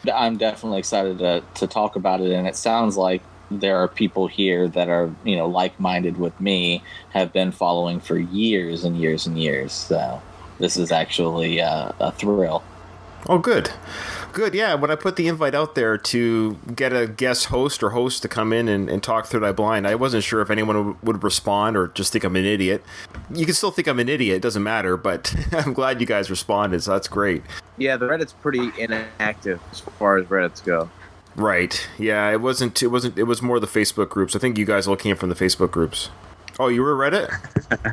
I'm definitely excited to talk about it, and it sounds like there are people here that are, like-minded with me, have been following for years and years and years. So this is actually a thrill. Oh, good. Good, yeah. When I put the invite out there to get a guest host or host to come in and talk Third Eye Blind, I wasn't sure if anyone would respond or just think I'm an idiot. You can still think I'm an idiot, it doesn't matter, but I'm glad you guys responded, so that's great. Yeah, the Reddit's pretty inactive as far as Reddits go. Right. Yeah, it was more the Facebook groups. I think you guys all came from the Facebook groups. Oh, you were Reddit?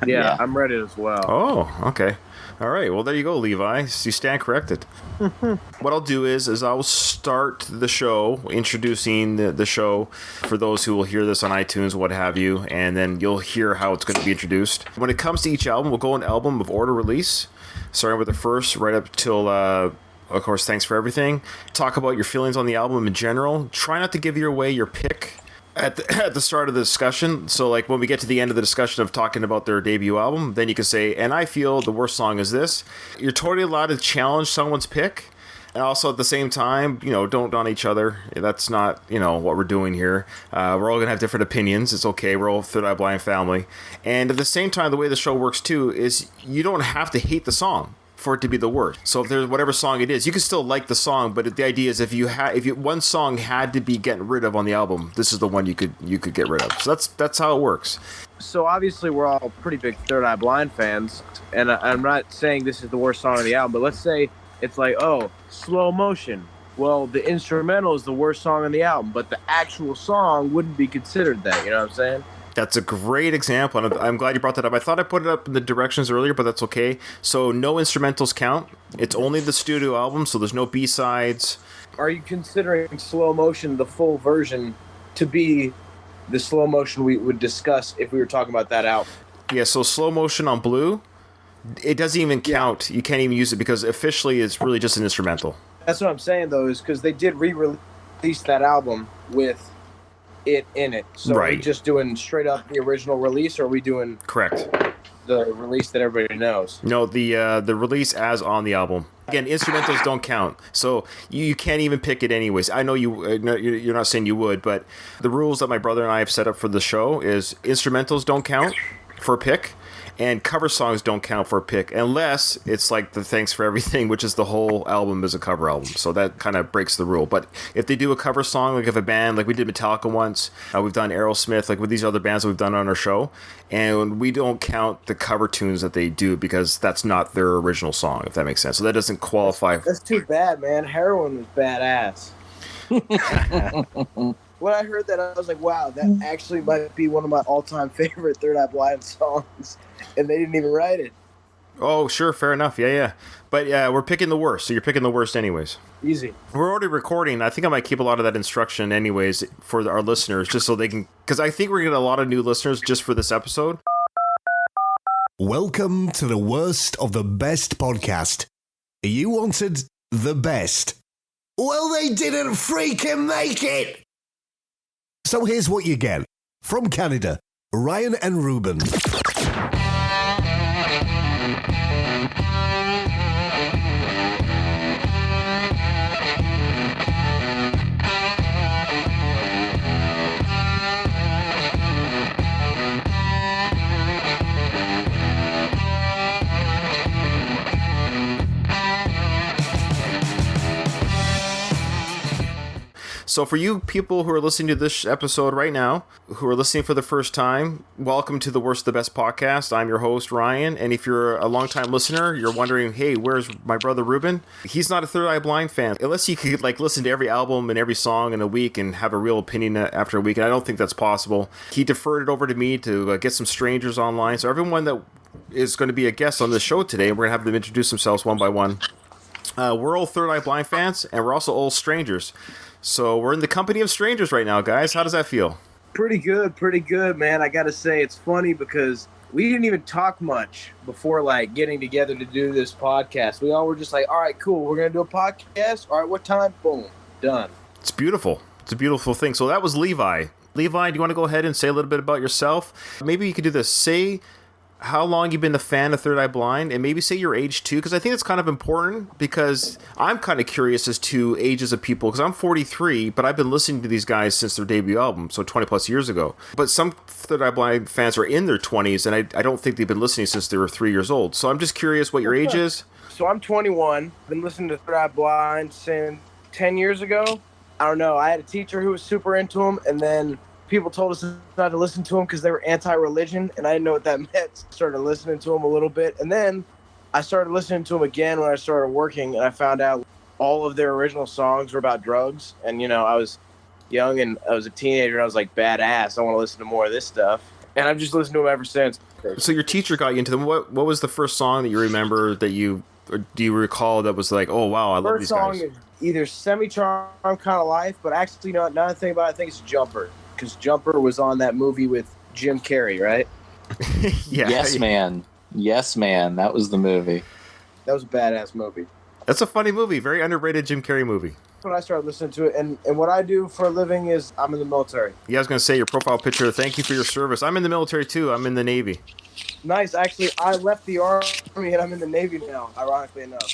Yeah, I'm Reddit as well. Oh, okay. All right, well, there you go, Levi. You stand corrected. What I'll do is I will start the show, introducing the show for those who will hear this on iTunes, what have you, and then you'll hear how it's going to be introduced. When it comes to each album, we'll go in album of order release, starting with the first right up till, of course, Thanks for Everything. Talk about your feelings on the album in general. Try not to give away your pick at the start of the discussion. So like when we get to the end of the discussion of talking about their debut album, then you can say, and I feel the worst song is this. You're totally allowed to challenge someone's pick, and also at the same time, don't on each other. That's not what we're doing here. We're all gonna have different opinions. It's okay. We're all Third Eye Blind family. And at the same time, the way the show works too is you don't have to hate the song for it to be the worst. So if there's whatever song it is, you can still like the song, but the idea is if one song had to be getting rid of on the album, this is the one you could get rid of. So that's how it works. So obviously we're all pretty big Third Eye Blind fans, and I'm not saying this is the worst song on the album, but let's say it's like, Slow Motion. Well, the instrumental is the worst song on the album, but the actual song wouldn't be considered that, you know what I'm saying? That's a great example, and I'm glad you brought that up. I thought I put it up in the directions earlier, but that's okay. So no instrumentals count. It's only the studio album, so there's no B-sides. Are you considering Slow Motion, the full version, to be the Slow Motion we would discuss if we were talking about that album? Yeah, so Slow Motion on Blue, it doesn't even count. You can't even use it because officially it's really just an instrumental. That's what I'm saying, though, is because they did re-release that album with it in it. So right. Are we just doing straight up the original release, or are we doing correct the release that everybody knows? No, the release as on the album. Again, instrumentals don't count, so you can't even pick it anyways. I know you're not saying you would, but the rules that my brother and I have set up for the show is instrumentals don't count for a pick, and cover songs don't count for a pick unless it's like the Thanks for Everything, which is the whole album is a cover album. So that kind of breaks the rule. But if they do a cover song, like if a band, like we did Metallica once, we've done Aerosmith, like with these other bands that we've done on our show, and we don't count the cover tunes that they do because that's not their original song, if that makes sense. So that doesn't qualify. That's too bad, man. Heroin was badass. When I heard that, I was like, wow, that actually might be one of my all-time favorite Third Eye Blind songs. And they didn't even write it. Oh, sure, fair enough. Yeah. But yeah, we're picking the worst, so you're picking the worst anyways. Easy. We're already recording. I think I might keep a lot of that instruction anyways for our listeners, just so they can... Because I think we're going to get a lot of new listeners just for this episode. Welcome to the worst of the best podcast. You wanted the best. Well, they didn't freaking make it! So here's what you get. From Canada, Ryan and Ruben. So for you people who are listening to this episode right now, who are listening for the first time, welcome to the Worst of the Best podcast. I'm your host, Ryan. And if you're a longtime listener, you're wondering, hey, where's my brother Ruben? He's not a Third Eye Blind fan. Unless you could listen to every album and every song in a week and have a real opinion after a week. And I don't think that's possible. He deferred it over to me to get some strangers online. So everyone that is going to be a guest on this show today, we're going to have them introduce themselves one by one. We're all Third Eye Blind fans, and we're also all strangers. So we're in the company of strangers right now, guys. How does that feel? Pretty good, man. I got to say, it's funny because we didn't even talk much before, getting together to do this podcast. We all were just like, all right, cool, we're going to do a podcast. All right, what time? Boom, done. It's beautiful. It's a beautiful thing. So that was Levi. Levi, do you want to go ahead and say a little bit about yourself? Maybe you could do this. Say how long you've been a fan of Third Eye Blind, and maybe say your age too, because I think it's kind of important, because I'm kind of curious as to ages of people, because I'm 43, but I've been listening to these guys since their debut album, so 20 plus years ago. But some Third Eye Blind fans are in their 20s, and I don't think they've been listening since they were 3 years old. So I'm just curious what your age is. So I'm 21. Been listening to Third Eye Blind since 10 years ago. I don't know. I had a teacher who was super into them, and then people told us not to listen to them because they were anti-religion, and I didn't know what that meant. Started listening to them a little bit, and then I started listening to them again when I started working, and I found out all of their original songs were about drugs. And, you know, I was young, and I was a teenager, and I was like, badass, I want to listen to more of this stuff. And I've just listened to them ever since. So your teacher got you into them. What was the first song that you remember that you, or do you recall that was like, oh, wow, I love these guys? First song is either Semi-Charm Kind of Life, but actually, no, now I think about it, I think it's Jumper. Because Jumper was on that movie with Jim Carrey, right? Yeah. Yes, man. Yes, man. That was the movie. That was a badass movie. That's a funny movie. Very underrated Jim Carrey movie. When I started listening to it, and what I do for a living is I'm in the military. Yeah, I was going to say your profile picture. Thank you for your service. I'm in the military too. I'm in the Navy. Nice. Actually, I left the Army and I'm in the Navy now, ironically enough.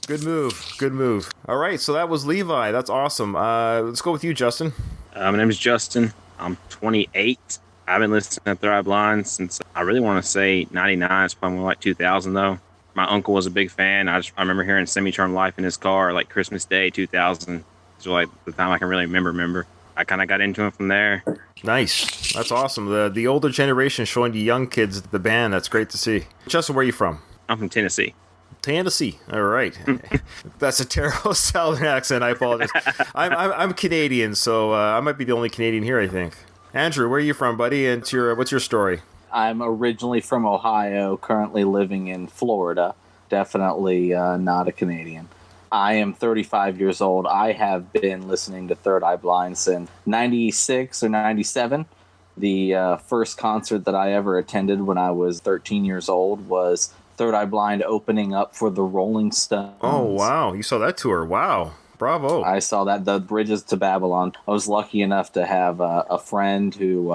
Good move. Good move. All right, so that was Levi. That's awesome. Let's go with you, Justin. My name is Justin. I'm 28. I've been listening to Third Eye Blind since, I really want to say 99. It's probably more like 2000 though. My uncle was a big fan. I remember hearing Semi-Charmed Life in his car like Christmas Day 2000. It's like the time I can really remember. I kind of got into him from there. Nice. That's awesome. The older generation showing the young kids the band. That's great to see. Justin, where are you from? I'm from Tennessee. Tennessee. All right. That's a terrible Southern accent. I apologize. I'm Canadian, so I might be the only Canadian here, I think. Andrew, where are you from, buddy? And what's your story? I'm originally from Ohio, currently living in Florida. Definitely not a Canadian. I am 35 years old. I have been listening to Third Eye Blind since 96 or 97. The first concert that I ever attended when I was 13 years old was Third Eye Blind opening up for the Rolling Stones. Oh, wow. You saw that tour. Wow. Bravo. I saw that, the Bridges to Babylon. I was lucky enough to have a friend who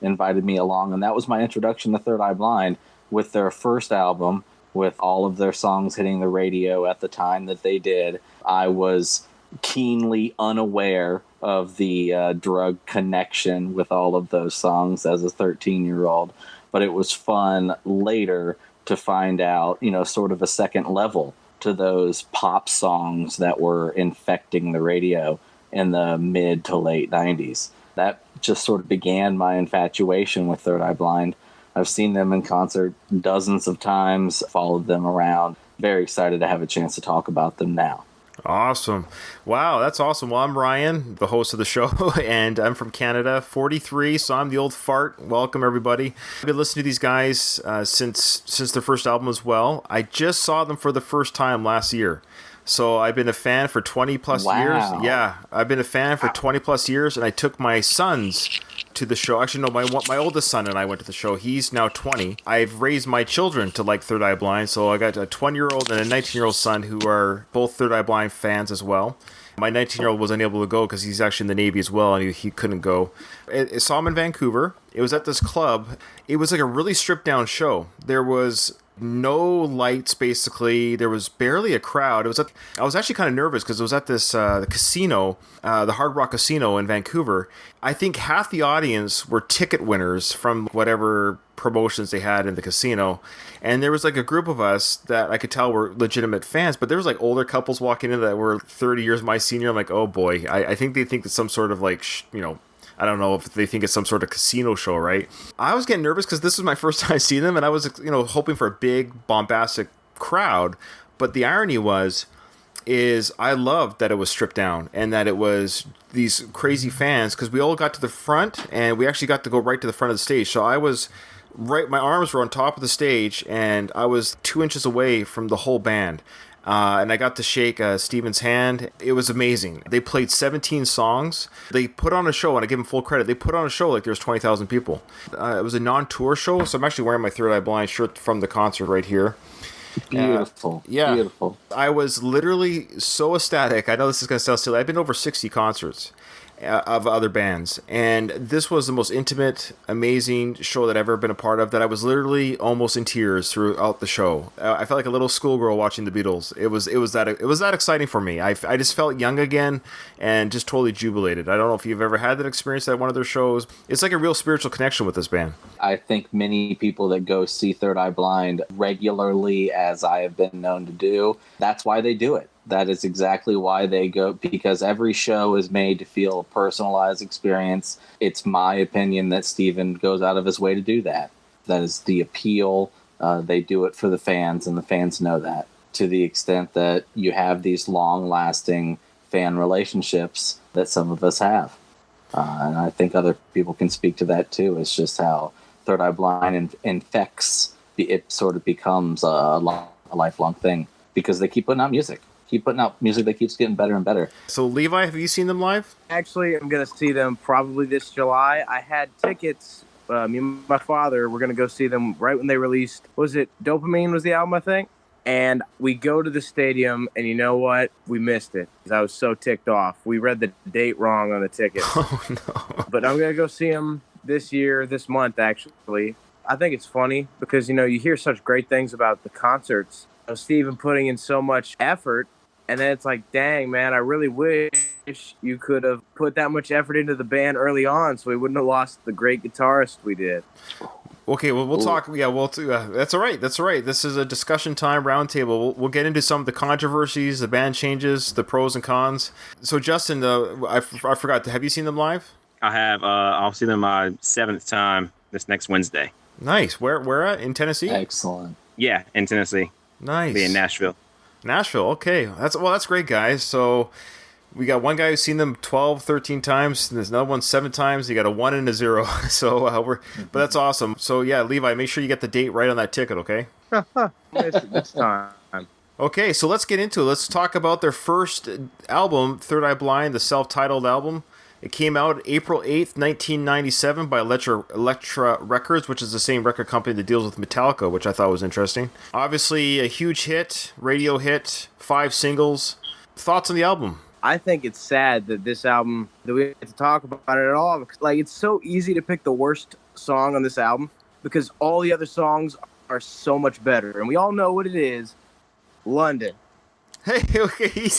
invited me along, and that was my introduction to Third Eye Blind with their first album, with all of their songs hitting the radio at the time that they did. I was keenly unaware of the drug connection with all of those songs as a 13-year-old, but it was fun later to find out, you know, sort of a second level to those pop songs that were infecting the radio in the mid to late 90s. That just sort of began my infatuation with Third Eye Blind. I've seen them in concert dozens of times, followed them around. Very excited to have a chance to talk about them now. Awesome. Wow, that's awesome. Well, I'm Ryan, the host of the show, and I'm from Canada, 43, so I'm the old fart. Welcome, everybody. I've been listening to these guys since their first album as well. I just saw them for the first time last year. So I've been a fan for 20 plus years. Yeah, I've been a fan for 20 plus years, and I took my sons to the show. Actually, no, my oldest son and I went to the show. He's now 20. I've raised my children to like Third Eye Blind, so I got a 20-year-old and a 19-year-old son who are both Third Eye Blind fans as well. My 19-year-old was unable to go because he's actually in the Navy as well, and he couldn't go. I saw him in Vancouver. It was at this club. It was like a really stripped-down show. There was no lights, basically. There was barely a crowd. I was actually kind of nervous because it was at this the casino, the Hard Rock Casino in Vancouver. I think half the audience were ticket winners from whatever promotions they had in the casino, and there was like a group of us that I could tell were legitimate fans, but there was like older couples walking in that were 30 years my senior. I'm like, oh boy, I think they think it's some sort of like, I don't know if they think it's some sort of casino show, right? I was getting nervous because this was my first time seeing them, and I was, hoping for a big, bombastic crowd. But the irony is I loved that it was stripped down and that it was these crazy fans, because we all got to the front, and we actually got to go right to the front of the stage. So I was right, my arms were on top of the stage, and I was 2 inches away from the whole band. And I got to shake Steven's hand. It was amazing. They played 17 songs. They put on a show, and I give them full credit. They put on a show like there was 20,000 people. It was a non-tour show, so I'm actually wearing my Third Eye Blind shirt from the concert right here. Beautiful. Yeah. Beautiful. I was literally so ecstatic. I know this is going to sound silly. I've been over 60 concerts. of other bands. And this was the most intimate, amazing show that I've ever been a part of, that I was literally almost in tears throughout the show. I felt like a little schoolgirl watching the Beatles. It was that exciting for me. I just felt young again and just totally jubilated. I don't know if you've ever had that experience at one of their shows. It's like a real spiritual connection with this band. I think many people that go see Third Eye Blind regularly, as I have been known to do, that's why they do it. That is exactly why they go, because every show is made to feel a personalized experience. It's my opinion that Steven goes out of his way to do that. That is the appeal. They do it for the fans, and the fans know that, to the extent that you have these long-lasting fan relationships that some of us have. And I think other people can speak to that too. It's just how Third Eye Blind infects, it sort of becomes a lifelong thing, because they keep putting out music. That keeps getting better and better. So, Levi, have you seen them live? Actually, I'm going to see them probably this July. I had tickets. Me and my father were going to go see them right when they released, was it Dopamine was the album, I think? And we go to the stadium, and you know what? We missed it. I was so ticked off. We read the date wrong on the tickets. Oh, no. But I'm going to go see them this month, actually. I think it's funny because, you hear such great things about the concerts. Steven putting in so much effort. And then it's like, dang, man, I really wish you could have put that much effort into the band early on so we wouldn't have lost the great guitarist we did. Okay, well, we'll talk. Yeah, that's all right. That's all right. This is a discussion time roundtable. We'll get into some of the controversies, the band changes, the pros and cons. So, Justin, I forgot. Have you seen them live? I have. I'll see them my 7th time this next Wednesday. Nice. Where at? In Tennessee? Excellent. Yeah, in Tennessee. Nice. Be in Nashville. Nashville, okay. That's great, guys. So we got one guy who's seen them 12, 13 times, and there's another one 7 times. You got a 1 and a 0. So but that's awesome. So yeah, Levi, make sure you get the date right on that ticket, okay? It's time. Okay, so let's get into it. Let's talk about their first album, Third Eye Blind, the self-titled album. It came out April 8th, 1997 by Elektra Records, which is the same record company that deals with Metallica, which I thought was interesting. Obviously, a huge hit, radio hit, 5 singles. Thoughts on the album? I think it's sad that this album, that we have to talk about it at all. Like, it's so easy to pick the worst song on this album because all the other songs are so much better. And we all know what it is. London. Hey, okay,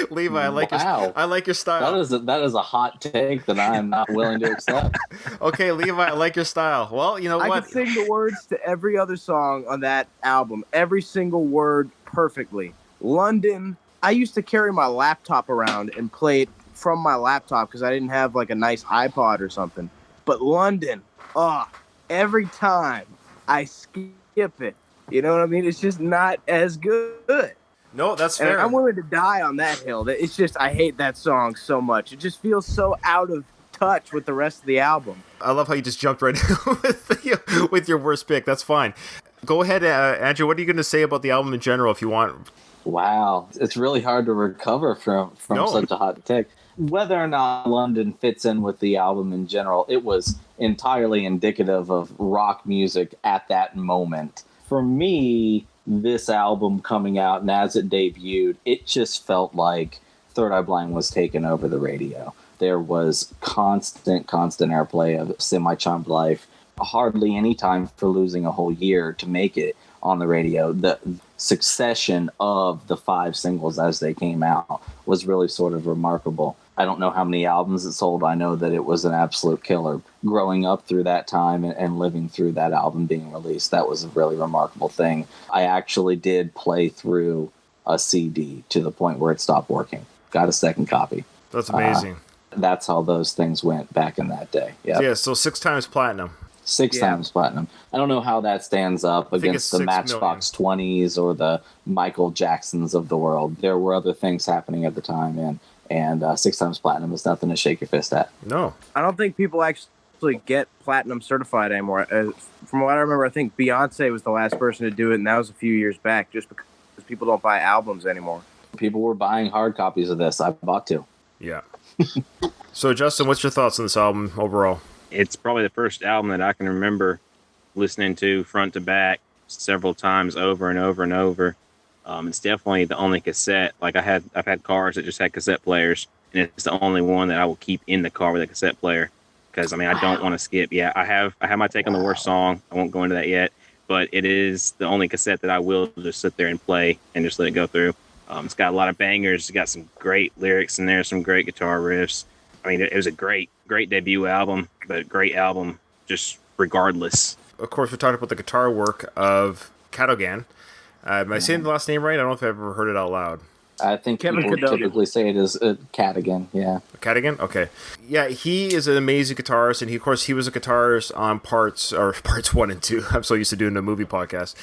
Levi, I like your style. That is a hot take that I am not willing to accept. Okay, Levi, I like your style. Well, you know what? I could sing the words to every other song on that album, every single word perfectly. London. I used to carry my laptop around and play it from my laptop because I didn't have like a nice iPod or something. But London, every time I skip it, you know what I mean? It's just not as good. No, that's fair. And I'm willing to die on that hill. It's just, I hate that song so much. It just feels so out of touch with the rest of the album. I love how you just jumped right in with your worst pick. That's fine. Go ahead, Andrew. What are you going to say about the album in general if you want? Wow. It's really hard to recover from such a hot take. Whether or not London fits in with the album in general, it was entirely indicative of rock music at that moment. For me, this album coming out and as it debuted, it just felt like Third Eye Blind was taking over the radio. There was constant airplay of Semi-Charmed Life. Hardly any time for losing a whole year to make it on the radio. The succession of the 5 singles as they came out was really sort of remarkable. I don't know how many albums it sold. I know that it was an absolute killer. Growing up through that time and living through that album being released, that was a really remarkable thing. I actually did play through a CD to the point where it stopped working. Got a second copy. That's amazing. That's how those things went back in that day. Yep. Yeah, so 6 times platinum. 6 times platinum. I don't know how that stands up against the Matchbox 20s or the Michael Jacksons of the world. There were other things happening at the time, and 6 times platinum is nothing to shake your fist at. No. I don't think people actually get platinum certified anymore. From what I remember, I think Beyonce was the last person to do it, and that was a few years back, just because people don't buy albums anymore. People were buying hard copies of this. I bought 2. Yeah. So, Justin, what's your thoughts on this album overall? It's probably the first album that I can remember listening to front to back several times over and over and over. It's definitely the only cassette. Like I've had cars that just had cassette players, and it's the only one that I will keep in the car with a cassette player. Because I mean, I don't want to skip. Yeah, I have my take on the worst song. I won't go into that yet, but it is the only cassette that I will just sit there and play and just let it go through. It's got a lot of bangers. It's got some great lyrics in there, some great guitar riffs. I mean, it was a great debut album, but great album just regardless. Of course, we talked about the guitar work of Cadogan. Am I saying the last name right? I don't know if I've ever heard it out loud. I think Kevin people Cadogan. typically say it as Cadigan, yeah. Cadigan? Okay. Yeah, he is an amazing guitarist, and of course he was a guitarist on parts 1 and 2. I'm so used to doing a movie podcast.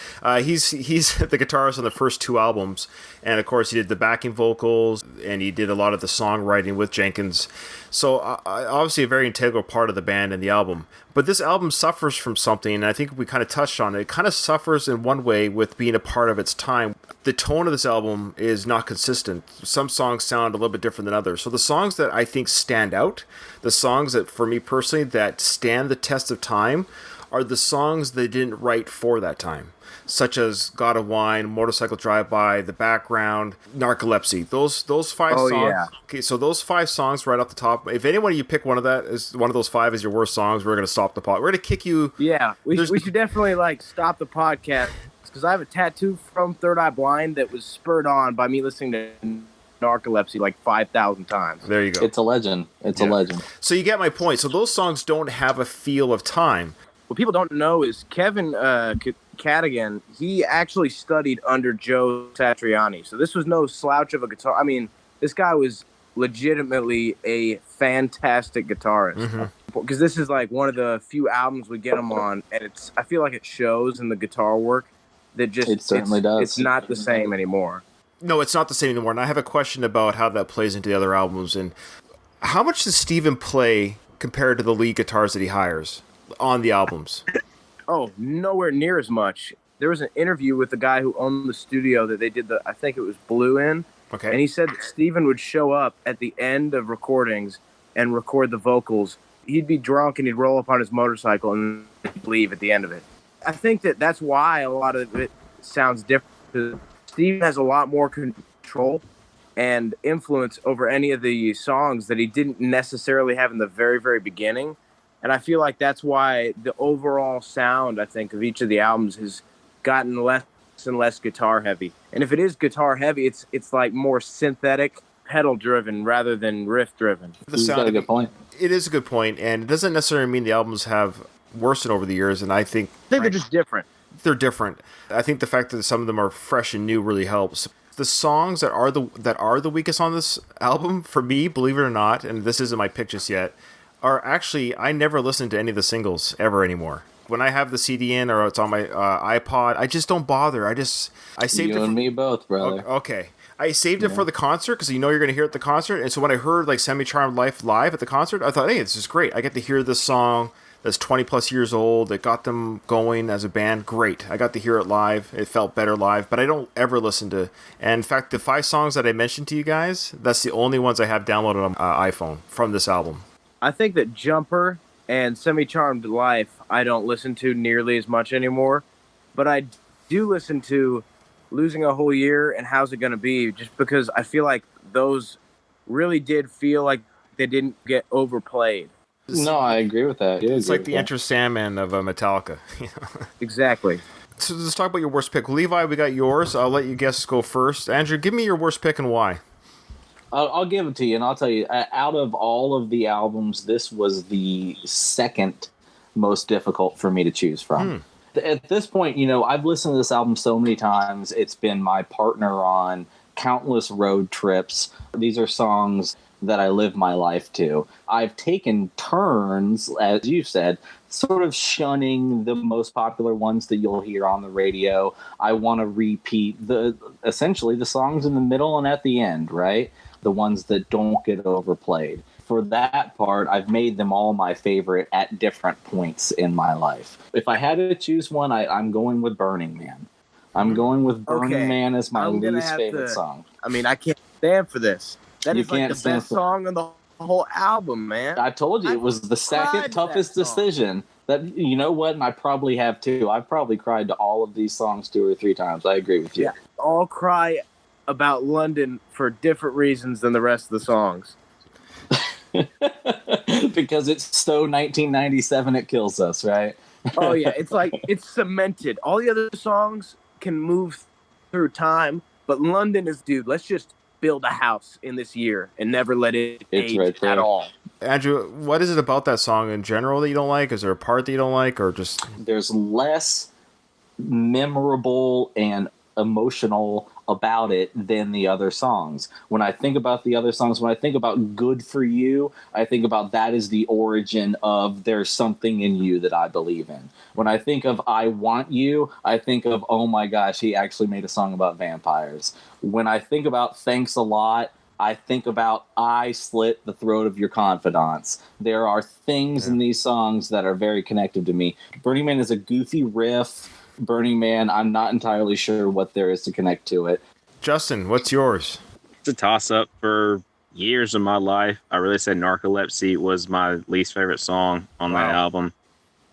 He's the guitarist on the first 2 albums, and of course he did the backing vocals, and he did a lot of the songwriting with Jenkins. So obviously a very integral part of the band and the album. But this album suffers from something, and I think we kind of touched on it. It kind of suffers in one way with being a part of its time. The tone of this album is not consistent. Some songs sound a little bit different than others. So the songs that I think stand out, the songs that, for me personally, that stand the test of time, are the songs they didn't write for that time, such as God of Wine, Motorcycle Drive-By, The Background, Narcolepsy. Those 5 songs. Yeah. Okay, so those 5 songs right off the top. If anyone you pick one of those 5 as your worst songs, we're going to stop the pod. We're going to kick you. Yeah, we should definitely stop the podcast because I have a tattoo from Third Eye Blind that was spurred on by me listening to Narcolepsy 5,000 times. There you go. It's a legend. It's a legend. So you get my point. So those songs don't have a feel of time. What people don't know is Kevin Cadigan, he actually studied under Joe Satriani. So this was no slouch of a guitar. I mean, this guy was legitimately a fantastic guitarist. Because this is one of the few albums we get him on, and I feel like it shows in the guitar work that It certainly does. It's not the same anymore. No, it's not the same anymore. And I have a question about how that plays into the other albums. And how much does Steven play compared to the lead guitars that he hires on the albums? Oh, nowhere near as much. There was an interview with the guy who owned the studio that they did I think it was Blue in. Okay. And he said that Steven would show up at the end of recordings and record the vocals. He'd be drunk and he'd roll up on his motorcycle and leave at the end of it. I think that's why a lot of it sounds different. Steven has a lot more control and influence over any of the songs that he didn't necessarily have in the very, very beginning. And I feel like that's why the overall sound, I think, of each of the albums has gotten less and less guitar heavy. And if it is guitar heavy, it's more synthetic, pedal driven rather than riff driven. You've got a good point. It is a good point, and it doesn't necessarily mean the albums have worsened over the years, and I think they're just different. They're different. I think the fact that some of them are fresh and new really helps. The songs that are the weakest on this album, for me, believe it or not, and this isn't my pick just yet, are actually, I never listen to any of the singles ever anymore. When I have the CD in or it's on my iPod, I just don't bother. I saved you and me both, brother. Okay. I saved it for the concert because you're going to hear it at the concert. And so when I heard Semi-Charmed Life live at the concert, I thought, hey, this is great. I get to hear this song that's 20 plus years old that got them going as a band. Great. I got to hear it live. It felt better live, but I don't ever listen to. And in fact, the 5 songs that I mentioned to you guys, that's the only ones I have downloaded on iPhone from this album. I think that Jumper and Semi-Charmed Life I don't listen to nearly as much anymore, but I do listen to Losing a Whole Year and How's It Gonna Be, just because I feel like those really did feel like they didn't get overplayed. No, I agree with that. It's like the Enter Sandman of Metallica. Exactly. So let's talk about your worst pick. Levi, we got yours. I'll let you guess go first. Andrew, give me your worst pick and why. I'll give it to you, and I'll tell you, out of all of the albums, this was the second most difficult for me to choose from. At this point, I've listened to this album so many times. It's been my partner on countless road trips. These are songs that I live my life to. I've taken turns, as you said, sort of shunning the most popular ones that you'll hear on the radio. I want to repeat essentially the songs in the middle and at the end, right? The ones that don't get overplayed. For that part, I've made them all my favorite at different points in my life. If I had to choose one, I'm going with Burning Man. I'm going with Burning Man as my least favorite song. I mean, I can't stand for this. That is the best song on the whole album, man. I told you, it was the second toughest decision. That, you know what, and I probably have too. I've probably cried to all of these songs 2 or 3 times. I agree with you. Yeah, all cry about London for different reasons than the rest of the songs. Because it's so 1997 it kills us, right? Oh yeah, it's like it's cemented. All the other songs can move through time, but London is, dude, let's just build a house in this year and never let it It's age right there. at all. Andrew, what is it about that song in general that you don't like? Is there a part that you don't like, or just There's less memorable and emotional about it than the other songs. When I think about the other songs, when I think about Good For You, I think about that is the origin of There's Something in You that I believe in. When I think of I Want You, I think of, oh my gosh, he actually made a song about vampires. When I think about Thanks a Lot, I think about I Slit the Throat of Your Confidants. There are things in these songs that are very connected to me. Burning Man is a goofy riff. Burning Man, I'm not entirely sure what there is to connect to it. Justin, what's yours? It's a toss-up. For years of my life, I really said Narcolepsy was my least favorite song on that album.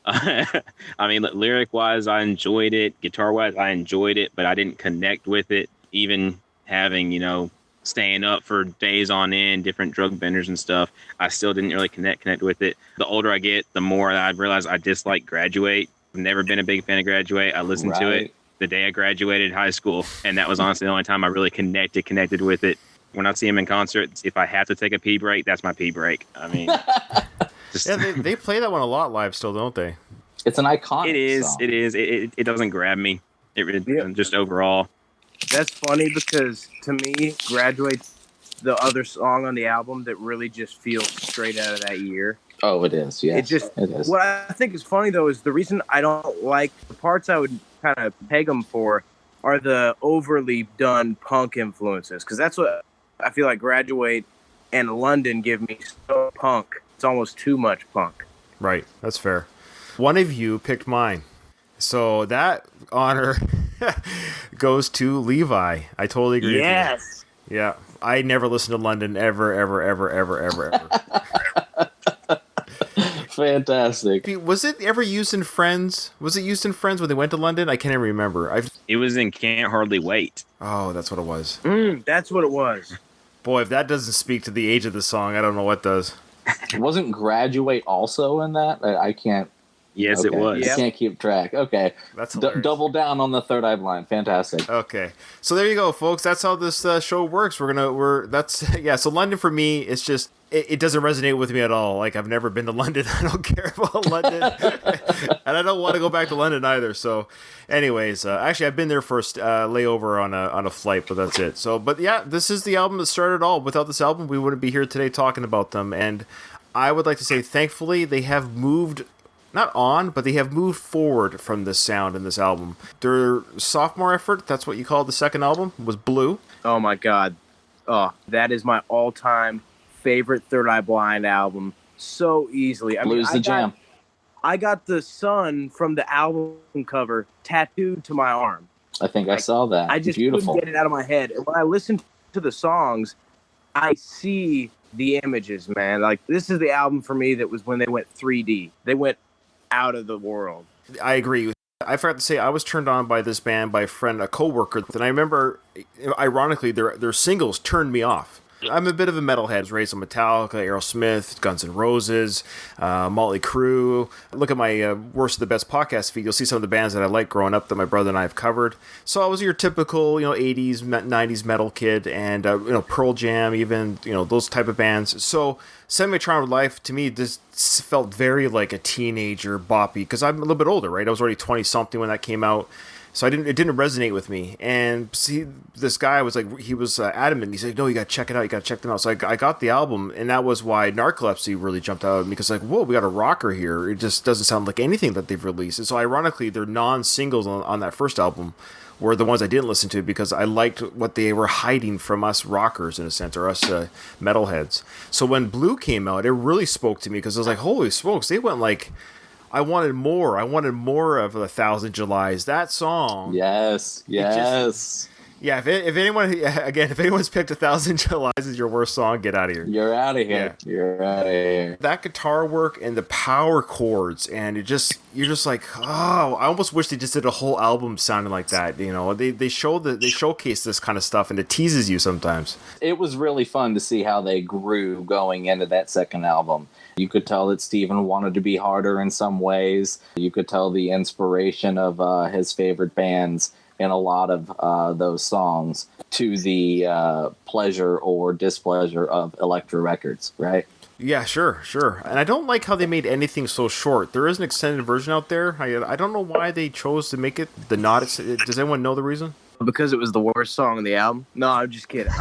I mean, lyric-wise, I enjoyed it. Guitar-wise, I enjoyed it, but I didn't connect with it. Even having, staying up for days on end, different drug benders and stuff, I still didn't really connect with it. The older I get, the more I realize I dislike Graduate. I've never been a big fan of Graduate. I listened to it the day I graduated high school, and that was honestly the only time I really connected with it. When I see him in concert, if I have to take a pee break, that's my pee break. I mean, They play that one a lot live still, don't they? It's an iconic song. It is. It doesn't grab me. It really doesn't, just overall. That's funny because to me, Graduate's the other song on the album that really just feels straight out of that year. Oh, it is. Yeah, it is. What I think is funny though is the reason I don't like the parts I would kind of peg them for are the overly done punk influences, because that's what I feel like Graduate and London give me. So punk, it's almost too much punk. Right, that's fair. One of you picked mine, so that honor goes to Levi. I totally agree. Yes. With you. Yeah, I never listened to London ever. Fantastic. Was it ever used in Friends? Was it used in Friends when they went to London? I can't even remember. It was in Can't Hardly Wait. Oh, that's what it was. That's what it was. Boy, if that doesn't speak to the age of the song, I don't know what does. Wasn't Graduate also in that? I can't. Yes, okay. It was. I can't keep track. Okay. That's double down on the Third Eye Blind. Fantastic. Okay. So there you go, folks. That's how this show works. So London for me, it's just, it doesn't resonate with me at all. Like, I've never been to London. I don't care about London. And I don't want to go back to London either. So anyways, actually I've been there for a layover on a flight, but that's it. So, but yeah, this is the album that started it all. Without this album, we wouldn't be here today talking about them. And I would like to say, thankfully, they have moved not on, but they have moved forward from this sound in this album. Their sophomore effort, that's what you call the second album, was Blue. Oh my God. Oh, that is my all-time favorite Third Eye Blind album. So easily. Blue's the jam. I got the sun from the album cover tattooed to my arm. I think I saw that. I just Beautiful. couldn't get it out of my head. And when I listen to the songs, I see the images, man. Like, this is the album for me that was when they went 3D. They went out of the world. I agree. I forgot to say, I was turned on by this band by a friend, a coworker, and I remember, ironically, their singles turned me off. I'm a bit of a metalhead. I was raised on Metallica, Aerosmith, Guns N' Roses, Motley Crue. Look at my Worst of the Best podcast feed. You'll see some of the bands that I liked growing up that my brother and I have covered. So I was your typical, 80s, 90s metal kid, and Pearl Jam, even, those type of bands. So Semi-Charmed Life, to me, this felt very like a teenager boppy, because I'm a little bit older, right? I was already 20-something when that came out. So it didn't resonate with me. And see, this guy was like, he was adamant. He's like, no, you got to check it out. You got to check them out. So I got the album, and that was why Narcolepsy really jumped out at me, because whoa, we got a rocker here. It just doesn't sound like anything that they've released. And so ironically, their non-singles on that first album were the ones I didn't listen to, because I liked what they were hiding from us rockers, in a sense, or us metalheads. So when Blue came out, it really spoke to me, because I was like, holy smokes, they went like... I wanted more. I wanted more of 1,000 Julys. That song. Yes. Yeah, if anyone, again, if anyone's picked 1,000 Julys as your worst song, get out of here. You're out of here. Yeah. You're out of here. That guitar work and the power chords, and you're just like, oh, I almost wish they just did a whole album sounding like that. You know, they showcase this kind of stuff, and it teases you sometimes. It was really fun to see how they grew going into that second album. You could tell that Steven wanted to be harder in some ways. You could tell the inspiration of his favorite bands in a lot of those songs to the pleasure or displeasure of Elektra Records, right? Yeah, sure. And I don't like how they made anything so short. There is an extended version out there. I don't know why they chose to make it the not. Does anyone know the reason? Because it was the worst song on the album. No, I'm just kidding.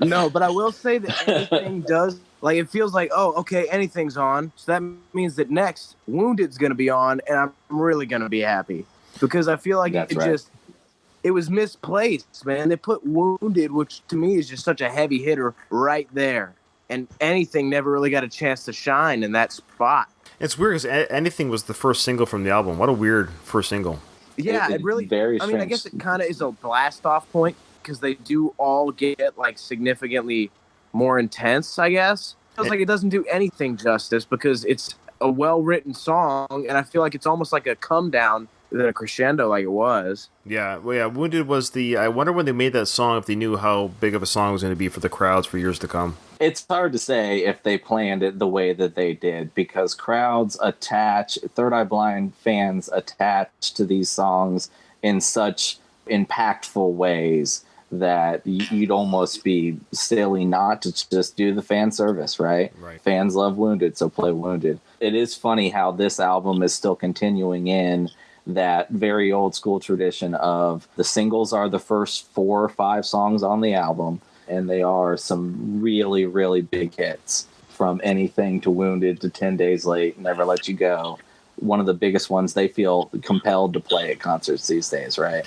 No, but I will say that anything does. Like, it feels like, oh, okay, anything's on. So that means that next, Wounded's going to be on, and I'm really going to be happy. Because I feel like it was misplaced, man. They put Wounded, which to me is just such a heavy hitter, right there. And anything never really got a chance to shine in that spot. It's weird because anything was the first single from the album. What a weird first single. Yeah, it really, very I mean, I guess it kind of is a blast off point because they do all get like significantly more intense, I guess. It feels like it doesn't do anything justice because it's a well-written song, and I feel like it's almost like a come down than a crescendo like it was. Yeah, well, yeah, Wounded was I wonder when they made that song if they knew how big of a song it was going to be for the crowds for years to come. It's hard to say if they planned it the way that they did because crowds Third Eye Blind fans attach to these songs in such impactful ways that you'd almost be silly not to just do the fan service, right? Fans love Wounded, so play Wounded. It is funny how this album is still continuing in that very old school tradition of the singles are the first 4 or 5 songs on the album, and they are some really, really big hits from Anything to Wounded to 10 Days Late, Never Let You Go. One of the biggest ones they feel compelled to play at concerts these days, right?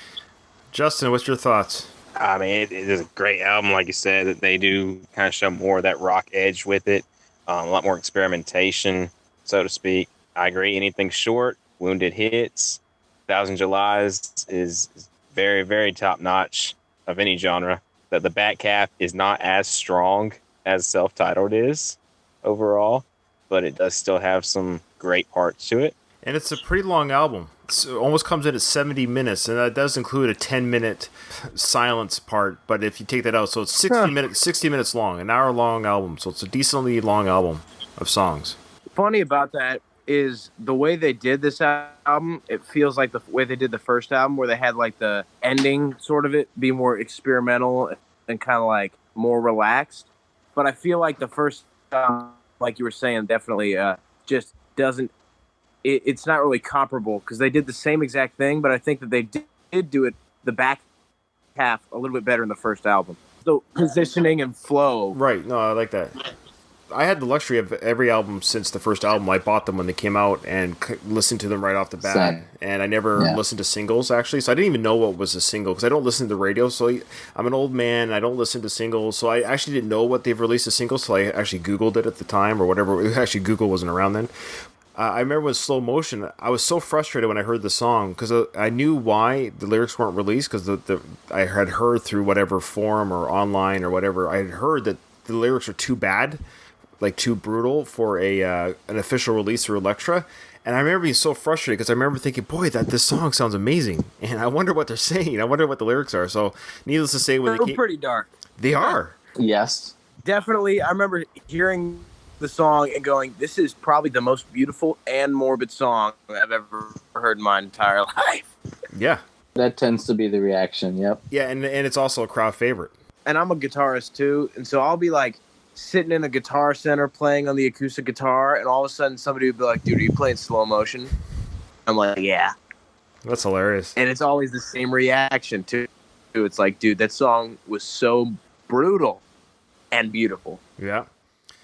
Justin, what's your thoughts? I mean, it is a great album, like you said, that they do kind of show more of that rock edge with it, a lot more experimentation, so to speak. I agree. Anything short, Wounded hits. 1,000 Julys is very, very top notch of any genre. That the back half is not as strong as self-titled is overall, but it does still have some great parts to it. And it's a pretty long album. It almost comes in at 70 minutes, and that does include a 10-minute silence part. But if you take that out, so it's 60 minutes long, an hour-long album. So it's a decently long album of songs. Funny about that is the way they did this album, it feels like the way they did the first album where they had like the ending sort of it be more experimental and kind of like more relaxed. But I feel like the first like you were saying, definitely just doesn't, it's not really comparable because they did the same exact thing, but I think that they did do it the back half a little bit better in the first album. So positioning and flow. Right, no, I like that. I had the luxury of every album since the first album. I bought them when they came out and listened to them right off the bat. Same. And I never listened to singles, actually. So I didn't even know what was a single because I don't listen to the radio. So I'm an old man. And I don't listen to singles. So I actually didn't know what they've released as singles. So I actually Googled it at the time or whatever. Actually, Google wasn't around then. I remember with Slow Motion, I was so frustrated when I heard the song because I knew why the lyrics weren't released because I had heard through whatever forum or online or whatever, I had heard that the lyrics are too bad, like too brutal for an official release through Elektra. And I remember being so frustrated because I remember thinking, boy, this song sounds amazing. And I wonder what they're saying. I wonder what the lyrics are. So needless to say, when They're pretty dark. They are. Yes. Definitely. I remember hearing the song and going, this is probably the most beautiful and morbid song I've ever heard in my entire life. Yeah. That tends to be the reaction, yep. Yeah, and it's also a crowd favorite. And I'm a guitarist too, and so I'll be like sitting in a guitar center playing on the acoustic guitar, and all of a sudden somebody would be like, dude, are you playing Slow Motion? I'm like, yeah. That's hilarious. And it's always the same reaction too. It's like, dude, that song was so brutal and beautiful. Yeah.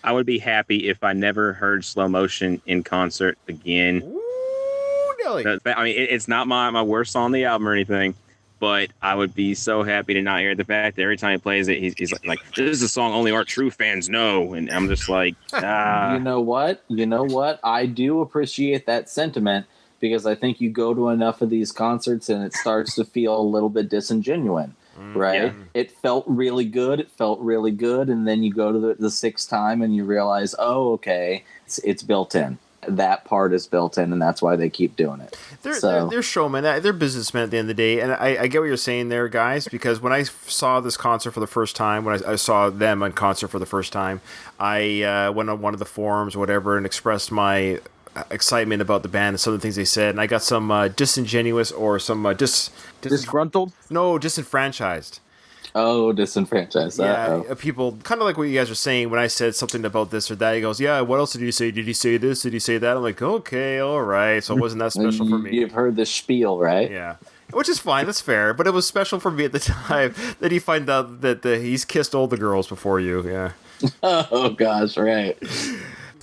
I would be happy if I never heard Slow Motion in concert again. Ooh, Nelly. I mean, it's not my worst song on the album or anything, but I would be so happy to not hear the fact that every time he plays it, he's like, this is a song only our true fans know. And I'm just like, You know what? I do appreciate that sentiment because I think you go to enough of these concerts and it starts to feel a little bit disingenuous, right? Yeah. It felt really good. And then you go to the sixth time and you realize, oh, okay, it's built in. That part is built in, and that's why they keep doing it. They're showmen. They're businessmen at the end of the day. And I get what you're saying there, guys, because when I saw this concert for the first time, when I saw them on concert for the first time, I went on one of the forums or whatever and expressed my excitement about the band and some of the things they said. And I got some disingenuous or some Disgruntled? No, disenfranchised. Oh, disenfranchised. Yeah, people kind of like what you guys are saying when I said something about this or that. He goes, "Yeah, what else did he say? Did he say this? Did he say that?" I'm like, "Okay, all right." So it wasn't that special for me. You've heard the spiel, right? Yeah, which is fine. That's fair. But it was special for me at the time that he find out that he's kissed all the girls before you. Yeah. Oh gosh, right.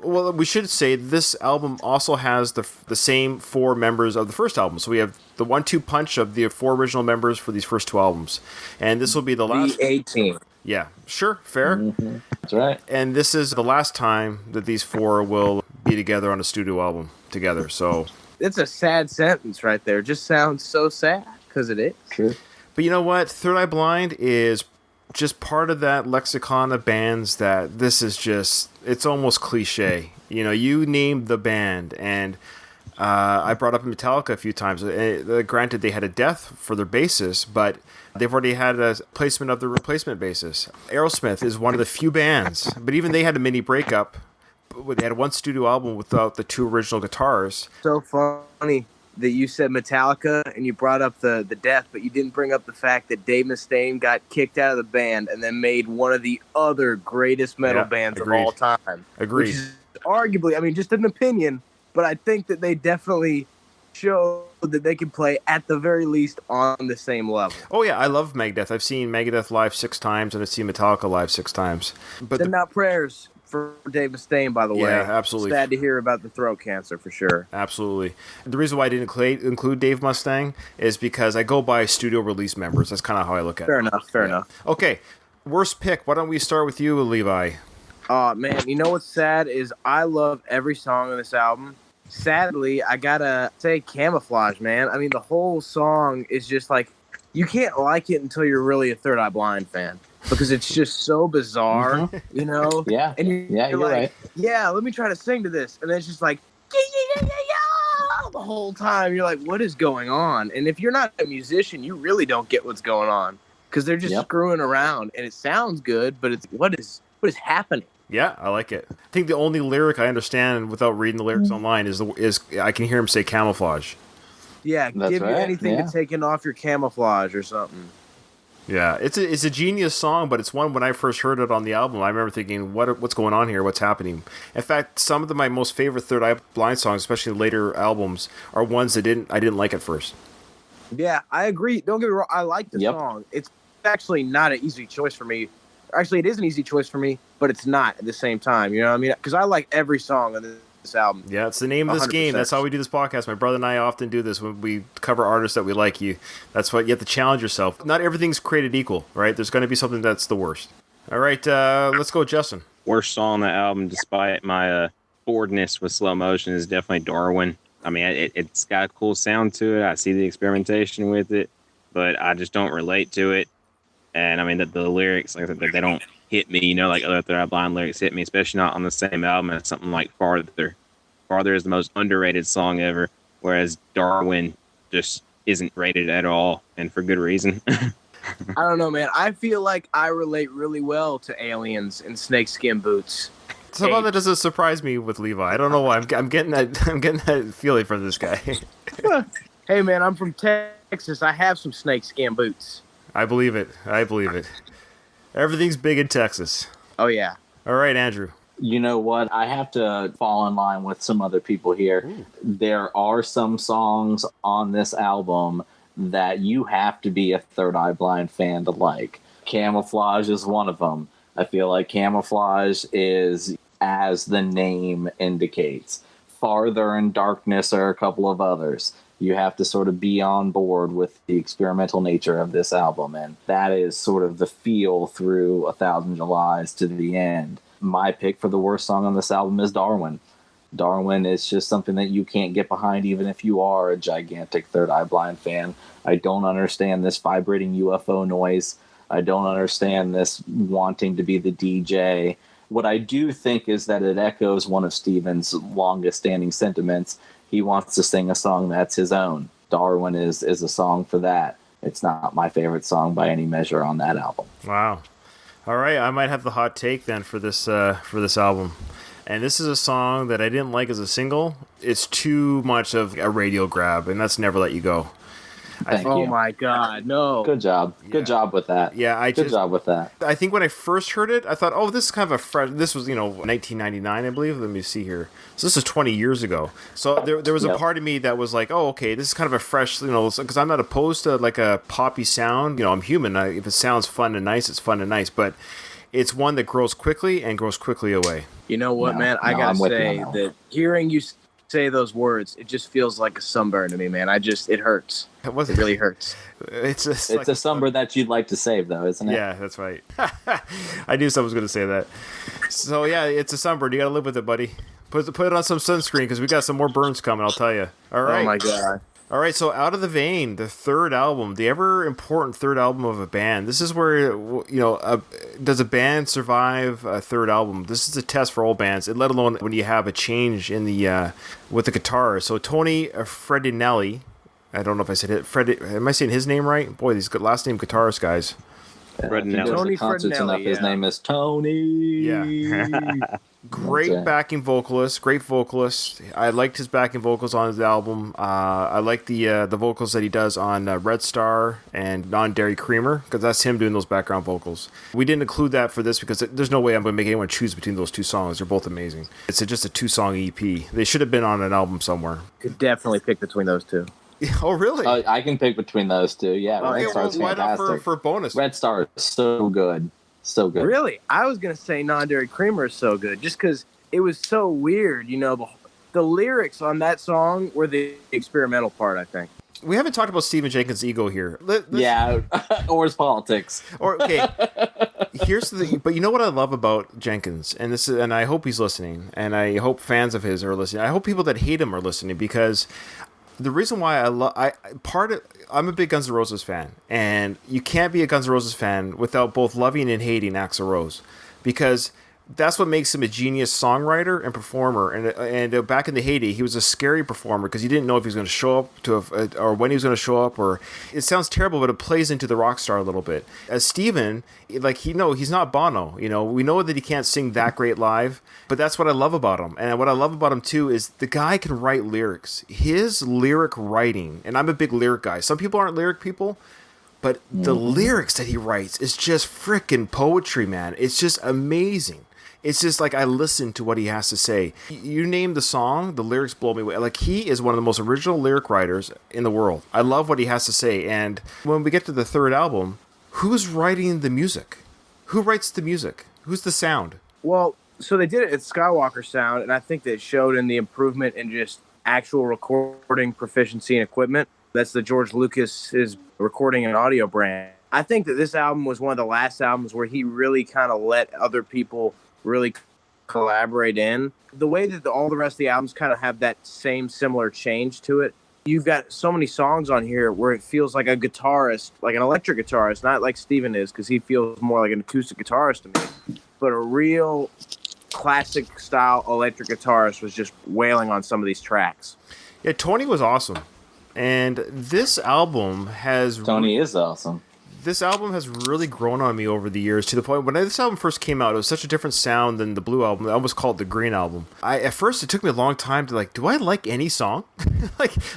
Well, we should say this album also has the same four members of the first album. So we have the 1-2 punch of the four original members for these first two albums, and this will be the last. The A-Team. Yeah, sure, fair. Mm-hmm. That's right. And this is the last time that these four will be together on a studio album together. So It's a sad sentence right there. It just sounds so sad, because it is. True. But you know what? Third Eye Blind is just part of that lexicon of bands that this is just, it's almost cliche. You know, you named the band, and I brought up Metallica a few times. Granted, they had a death for their bassist, but they've already had a placement of the replacement bassist. Aerosmith is one of the few bands, but even they had a mini breakup. They had one studio album without the two original guitars. So funny that you said Metallica and you brought up the death, but you didn't bring up the fact that Dave Mustaine got kicked out of the band and then made one of the other greatest metal bands agreed. of all time. Agreed. Which is arguably, I mean, just an opinion, but I think that they definitely show that they can play at the very least on the same level. Oh yeah, I love Megadeth. I've seen Megadeth live 6 times, and I've seen Metallica live 6 times. But Send out prayers for Dave Mustaine, by the way. Yeah, absolutely. Sad to hear about the throat cancer, for sure. Absolutely. The reason why I didn't include Dave Mustaine is because I go by studio release members. That's kind of how I look at Fair it. Fair enough. Okay, worst pick. Why don't we start with you, Levi? Oh, man, you know what's sad is I love every song on this album. Sadly, I gotta say Camouflage, man. I mean, the whole song is just like, you can't like it until you're really a Third Eye Blind fan. Because it's just so bizarre, you know? Yeah. And you're like, right. yeah, let me try to sing to this. And then it's just like, yeah, the whole time. You're like, what is going on? And if you're not a musician, you really don't get what's going on. Because they're just screwing around. And it sounds good, but it's what is happening? Yeah, I like it. I think the only lyric I understand without reading the lyrics online is I can hear him say camouflage. Yeah, That's give you right, anything to taking off your camouflage or something. Yeah, it's a genius song, but it's one when I first heard it on the album, I remember thinking, what's going on here? What's happening? In fact, some of my most favorite Third Eye Blind songs, especially later albums, are ones that I didn't like at first. Yeah, I agree. Don't get me wrong. I like the song. It's actually not an easy choice for me. Actually, it is an easy choice for me, but it's not at the same time. You know what I mean? Because I like every song on this album. Yeah, it's the name of this 100%. game. That's how we do this podcast. My brother and I often do this when we cover artists that we like. That's what you have to challenge yourself. Not everything's created equal, right? There's going to be something that's the worst. All right, let's go, Justin. Worst song on the album, despite my boredness with slow motion, is definitely Darwin. I mean, it's got a cool sound to it. I see the experimentation with it, but I just don't relate to it. And I mean, the lyrics, like I said, they don't hit me, you know, like other Third Eye Blind lyrics hit me, especially not on the same album as something like Farther. Farther is the most underrated song ever, whereas Darwin just isn't rated at all, and for good reason. I don't know, man. I feel like I relate really well to aliens in snakeskin boots. Somehow that doesn't surprise me with Levi. I don't know why. I'm getting that feeling from this guy. Hey, man, I'm from Texas. I have some snakeskin boots. I believe it. Everything's big in Texas. Oh, yeah. All right, Andrew. You know what? I have to fall in line with some other people here. Ooh. There are some songs on this album that you have to be a Third Eye Blind fan to like. Camouflage is one of them. I feel like Camouflage is, as the name indicates. Farther and Darkness are a couple of others. You have to sort of be on board with the experimental nature of this album, and that is sort of the feel through 1,000 Julys to the end. My pick for the worst song on this album is Darwin. Darwin is just something that you can't get behind, even if you are a gigantic Third Eye Blind fan. I don't understand this vibrating UFO noise. I don't understand this wanting to be the DJ. What I do think is that it echoes one of Steven's longest standing sentiments. He wants to sing a song that's his own. Darwin is a song for that. It's not my favorite song by any measure on that album. Wow. All right, I might have the hot take then for this album. And this is a song that I didn't like as a single. It's too much of a radio grab, and that's Never Let You Go. Oh my God, no. Good job. Good job with that. Yeah, Good job with that. I think when I first heard it, I thought, oh, this is kind of a fresh... This was, 1999, I believe. Let me see here. So this is 20 years ago. So there was a part of me that was like, oh, okay, this is kind of a fresh, because I'm not opposed to like a poppy sound. I'm human. If it sounds fun and nice, it's fun and nice. But it's one that grows quickly and grows quickly away. You know what, man? I gotta say that hearing you say those words, it just feels like a sunburn to me, man. It hurts. It really hurts. It's a sunburn that you'd like to save, though, isn't it? Yeah, that's right. I knew someone was going to say that. So yeah, it's a sunburn. You got to live with it, buddy. Put it on some sunscreen because we got some more burns coming. I'll tell you. All right. Oh my God. All right, so Out of the Vein, the third album, the ever important third album of a band. This is where, does a band survive a third album? This is a test for all bands, let alone when you have a change in the with the guitar. So Tony Fredinelli, I don't know if I said it. Am I saying his name right? Boy, these last name guitarist guys. Fredinelli. Tony Fredinelli. His name is Tony. Yeah. Great backing vocalist, great vocalist. I liked his backing vocals on his album. I like the vocals that he does on Red Star and Non-Dairy Creamer, because that's him doing those background vocals. We didn't include that for this because there's no way I'm going to make anyone choose between those two songs. They're both amazing. It's just a 2-song EP. They should have been on an album somewhere. Could definitely pick between those two. Oh, really? I can pick between those two. Yeah, Red Star's why fantastic. not for bonus? Red Star is so good. So good. Really? I was going to say Non-Dairy Creamer is so good just because it was so weird. The lyrics on that song were the experimental part, I think. We haven't talked about Stephen Jenkins' ego here. Yeah, or his politics. Okay, but you know what I love about Jenkins, and I hope he's listening, and I hope fans of his are listening. I hope people that hate him are listening, because the reason why I'm a big Guns N' Roses fan, and you can't be a Guns N' Roses fan without both loving and hating Axl Rose, because that's what makes him a genius songwriter and performer. And back in the heyday, he was a scary performer because you didn't know if he was going to show up or when he was going to show up. Or it sounds terrible, but it plays into the rock star a little bit. As Steven, he's not Bono. We know that he can't sing that great live, but that's what I love about him. And what I love about him too is the guy can write lyrics. His lyric writing, and I'm a big lyric guy. Some people aren't lyric people. But the lyrics that he writes is just freaking poetry, man. It's just amazing. It's just like I listen to what he has to say. You name the song, the lyrics blow me away. Like, he is one of the most original lyric writers in the world. I love what he has to say. And when we get to the third album, who's writing the music? Who writes the music? Who's the sound? Well, so they did it at Skywalker Sound, and I think that showed in the improvement in just actual recording proficiency and equipment. That's the George Lucas's recording and audio brand. I think that this album was one of the last albums where he really kind of let other people really collaborate in. The way that all the rest of the albums kind of have that same similar change to it. You've got so many songs on here where it feels like a guitarist, like an electric guitarist, not like Steven is, because he feels more like an acoustic guitarist to me, but a real classic style electric guitarist was just wailing on some of these tracks. Yeah, Tony was awesome. And this album has... Tony is awesome. This album has really grown on me over the years, to the point when this album first came out, it was such a different sound than the Blue album. I almost called it the Green album. At first, it took me a long time to do I like any song?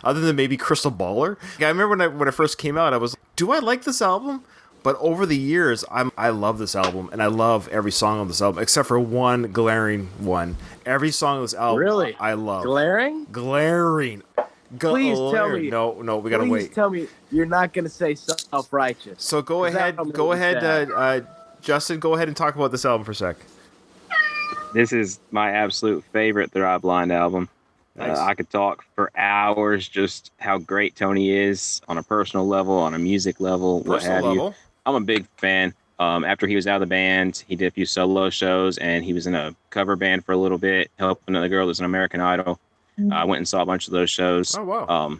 Other than maybe Crystal Baller? I remember when it first came out, I was like, do I like this album? But over the years, I love this album, and I love every song on this album, except for one glaring one. Every song on this album, really? I love. Glaring? Glaring. Please tell me. No, we gotta wait. Please tell me you're not gonna say self-righteous. So go ahead, Justin. Go ahead and talk about this album for a sec. This is my absolute favorite Third Eye Blind album. Nice. I could talk for hours just how great Tony is on a personal level, on a music level, what have you. I'm a big fan. After he was out of the band, he did a few solo shows, and he was in a cover band for a little bit, helping another girl that's an American Idol. I went and saw a bunch of those shows. Oh, wow.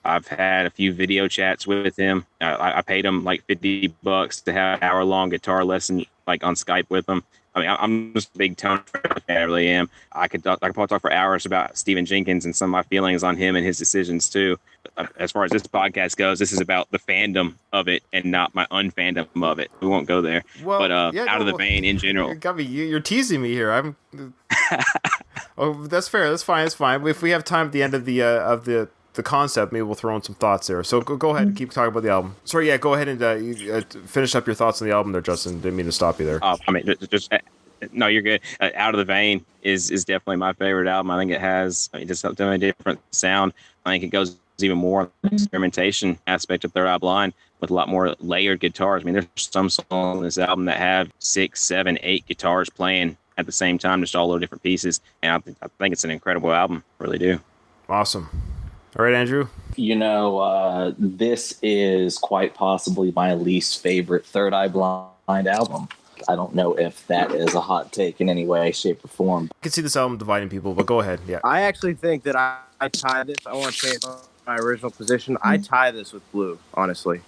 I've had a few video chats with him. I paid him like $50 to have an hour-long guitar lesson, like on Skype with him. I mean, I'm just a big Tony fan. I really am. I could probably talk for hours about Stephen Jenkins and some of my feelings on him and his decisions too. As far as this podcast goes, this is about the fandom of it and not my unfandom of it. We won't go there. Well, but out of the vein in general. You're teasing me here. Oh, that's fair. That's fine. It's fine. If we have time at the end of the concept, maybe we'll throw in some thoughts there. So go ahead and keep talking about the album. Sorry, yeah, go ahead and finish up your thoughts on the album there, Justin. Didn't mean to stop you there. I mean, just no, you're good. Out of the Vein is definitely my favorite album. I think it has just a different sound. I think it goes even more on the experimentation aspect of Third Eye Blind with a lot more layered guitars. I mean, there's some songs on this album that have 6, 7, 8 guitars playing at the same time, just all over different pieces. And I think it's an incredible album. I really do. Awesome. All right, Andrew. This is quite possibly my least favorite Third Eye Blind album. I don't know if that is a hot take in any way, shape, or form. I can see this album dividing people, but go ahead. Yeah. I actually think that I tie this. I want to change my original position. I tie this with Blue, honestly.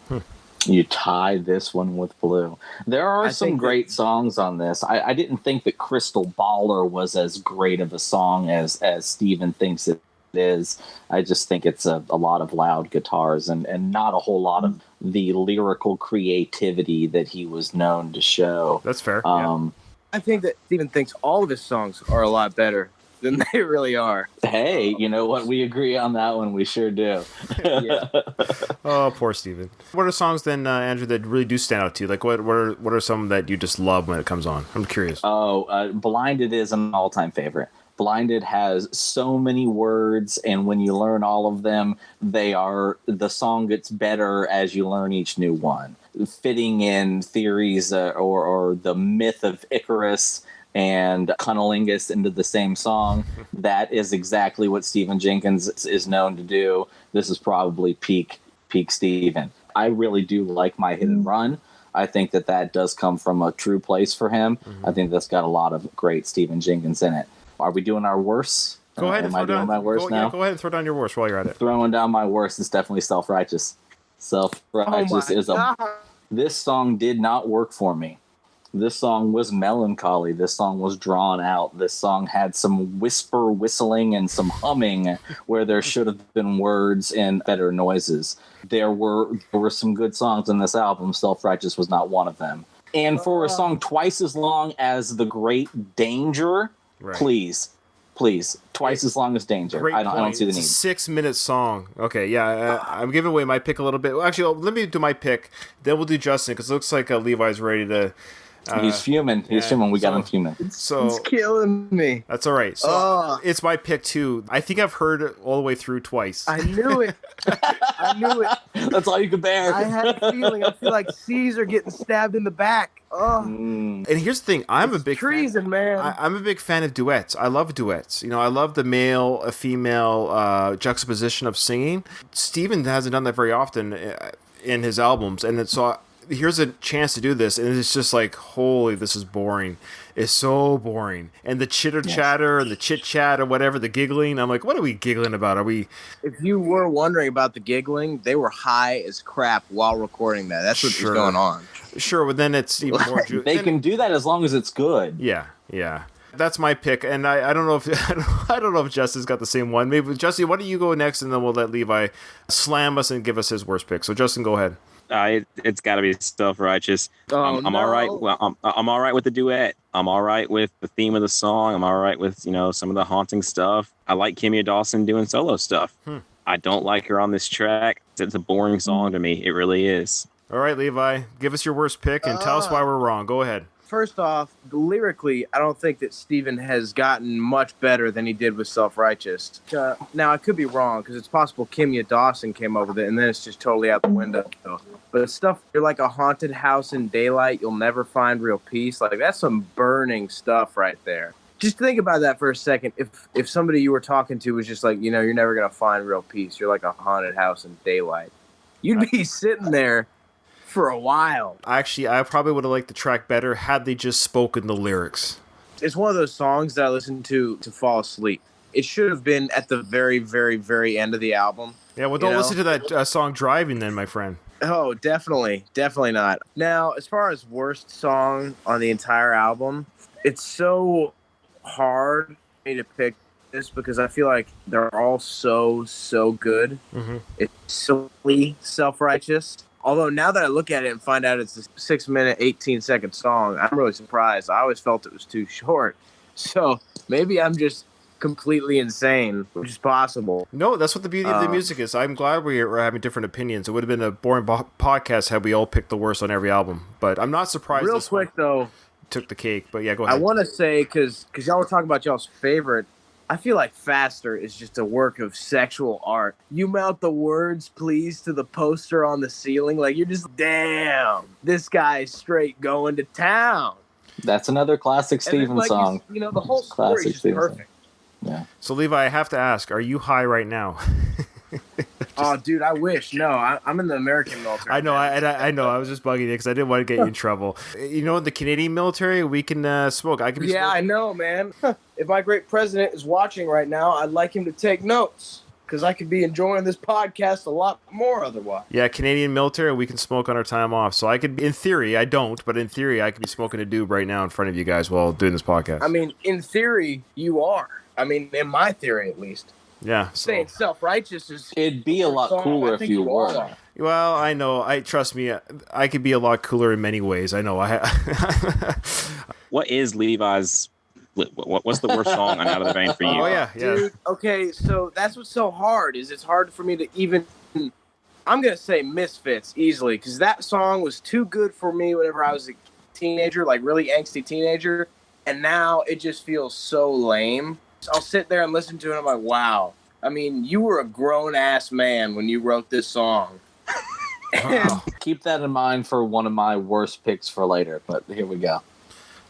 You tie this one with Blue. There are some great songs on this. I didn't think that Crystal Baller was as great of a song as Steven thinks it is. I just think it's a lot of loud guitars and not a whole lot of the lyrical creativity that he was known to show. That's fair. I think that Steven thinks all of his songs are a lot better than they really are. Hey, you know what? We agree on that one. We sure do. Yeah. Oh, poor Steven. What are songs then, Andrew, that really do stand out to you? Like, what are some that you just love when it comes on? I'm curious. Blinded is an all-time favorite. Blinded has so many words, and when you learn all of them, the song gets better as you learn each new one. Fitting in theories or the myth of Icarus and Cunnilingus into the same song, that is exactly what Stephen Jenkins is known to do. This is probably peak Stephen. I really do like My Hit and Run. I think that does come from a true place for him. Mm-hmm. I think that's got a lot of great Stephen Jenkins in it. Are we doing our worst? Go ahead and throw down my worst now. Yeah, go ahead and throw down your worst while you're at it. Throwing down my worst is definitely Self-Righteous. Self-Righteous is this song did not work for me. This song was melancholy. This song was drawn out. This song had some whistling and some humming where there should have been words and better noises. There were some good songs in this album. Self-Righteous was not one of them. And for a song twice as long as The Great Danger, right. Please, twice as long as Danger. I don't see the need. It's a 6-minute song. Okay, yeah, I'm giving away my pick a little bit. Well, actually, let me do my pick. Then we'll do Justin, because it looks like Levi's ready to... he's fuming. We got him fuming. So it's killing me. That's all right. So it's my pick too. I think I've heard it all the way through twice. I knew it. That's all you could bear. I had a feeling. I feel like Caesar getting stabbed in the back. And here's the thing. I'm a big fan of duets. I love duets. You know, I love the male, a female juxtaposition of singing. Steven hasn't done that very often in his albums, and so here's a chance to do this, and it's just like, holy, this is boring. It's so boring. And the chitter-chatter and the chit-chat or whatever, the giggling, I'm like, what are we giggling about? If you were wondering about the giggling, they were high as crap while recording that. That's what was going on. Sure, but then it's even more... They can do that as long as it's good. Yeah. That's my pick, and I don't know if Justin's got the same one. Maybe, Justin, why don't you go next, and then we'll let Levi slam us and give us his worst pick. So, Justin, go ahead. It's got to be Self-Righteous. I'm all right. Well, I'm all right with the duet. I'm all right with the theme of the song. I'm all right with some of the haunting stuff. I like Kimya Dawson doing solo stuff. I don't like her on this track. It's a boring song to me. It really is. All right, Levi, give us your worst pick and tell us why we're wrong. Go ahead. First off, lyrically, I don't think that Steven has gotten much better than he did with Self-Righteous. Now, I could be wrong, because it's possible Kimya Dawson came over with it, and then it's just totally out the window. But stuff, you're like a haunted house in daylight, you'll never find real peace. Like, that's some burning stuff right there. Just think about that for a second. If somebody you were talking to was just like, you're never going to find real peace. You're like a haunted house in daylight. You'd be sitting there for a while. Actually, I probably would have liked the track better had they just spoken the lyrics. It's one of those songs that I listen to fall asleep. It should have been at the very, very, very end of the album. Yeah, well, don't listen to that song Driving then, my friend. Oh, definitely. Definitely not. Now, as far as worst song on the entire album, it's so hard for me to pick this because I feel like they're all so good. Mm-hmm. It's silly, self-righteous. Although now that I look at it and find out it's a 6-minute, 18-second song, I'm really surprised. I always felt it was too short. So maybe I'm just completely insane, which is possible. No, that's what the beauty of the music is. I'm glad we're having different opinions. It would have been a boring podcast had we all picked the worst on every album. But I'm not surprised. Real quick, though, took the cake. But yeah, go ahead. I want to say, because y'all were talking about y'all's favorite, I feel like Faster is just a work of sexual art. You mount the words, please, to the poster on the ceiling. Like, you're just, damn, this guy's straight going to town. That's another classic Steven song. You know, the whole story is just perfect. Yeah. So, Levi, I have to ask, are you high right now? Oh, dude, I wish. No, I'm in the American military. I know, I know. I was just bugging you because I didn't want to get you in trouble. You know, in the Canadian military, we can smoke. I can be I know, man. If my great president is watching right now, I'd like him to take notes because I could be enjoying this podcast a lot more otherwise. Yeah, Canadian military, we can smoke on our time off. So I could, in theory, I don't, but in theory, I could be smoking a doob right now in front of you guys while doing this podcast. I mean, in theory, you are. I mean, in my theory, at least. Yeah. Saying self-righteous is... It'd be a lot cooler if you were. Well, I know. Trust me, I could be a lot cooler in many ways. I know. What is Levi's... What's the worst song on Out of the Vein for you? Oh, yeah. Dude, okay, so that's what's so hard, is it's hard for me to even... I'm going to say Misfits easily, because that song was too good for me whenever I was a teenager, like really angsty teenager, and now it just feels so lame. I'll sit there and listen to it, and I'm like, wow. I mean, you were a grown-ass man when you wrote this song. Wow. Keep that in mind for one of my worst picks for later, but here we go.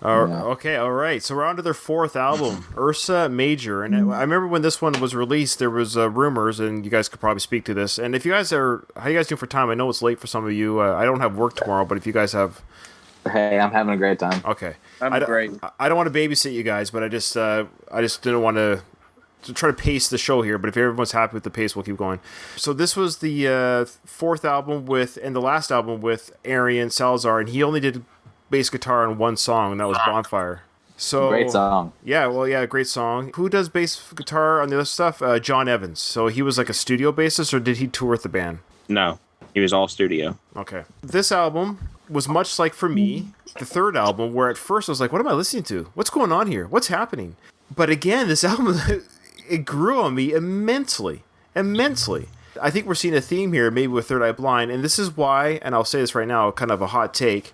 Okay, all right. So we're on to their fourth album, Ursa Major. And I remember when this one was released, there was rumors, and you guys could probably speak to this. And if you guys how you guys doing for time? I know it's late for some of you. I don't have work tomorrow, but if you guys have... Hey, I'm having a great time. Okay. I'm great. I don't want to babysit you guys, but I just didn't want to try to pace the show here. But if everyone's happy with the pace, we'll keep going. So this was the fourth album and the last album with Arian Salazar, and he only did bass guitar on one song, and that was Bonfire. So great song. Yeah, great song. Who does bass guitar on the other stuff? John Evans. So he was like a studio bassist, or did he tour with the band? No, he was all studio. Okay. This album was much like, for me, the third album, where at first I was like, what am I listening to? What's going on here? What's happening? But again, this album, it grew on me immensely. I think we're seeing a theme here, maybe with Third Eye Blind, and this is why, and I'll say this right now, kind of a hot take,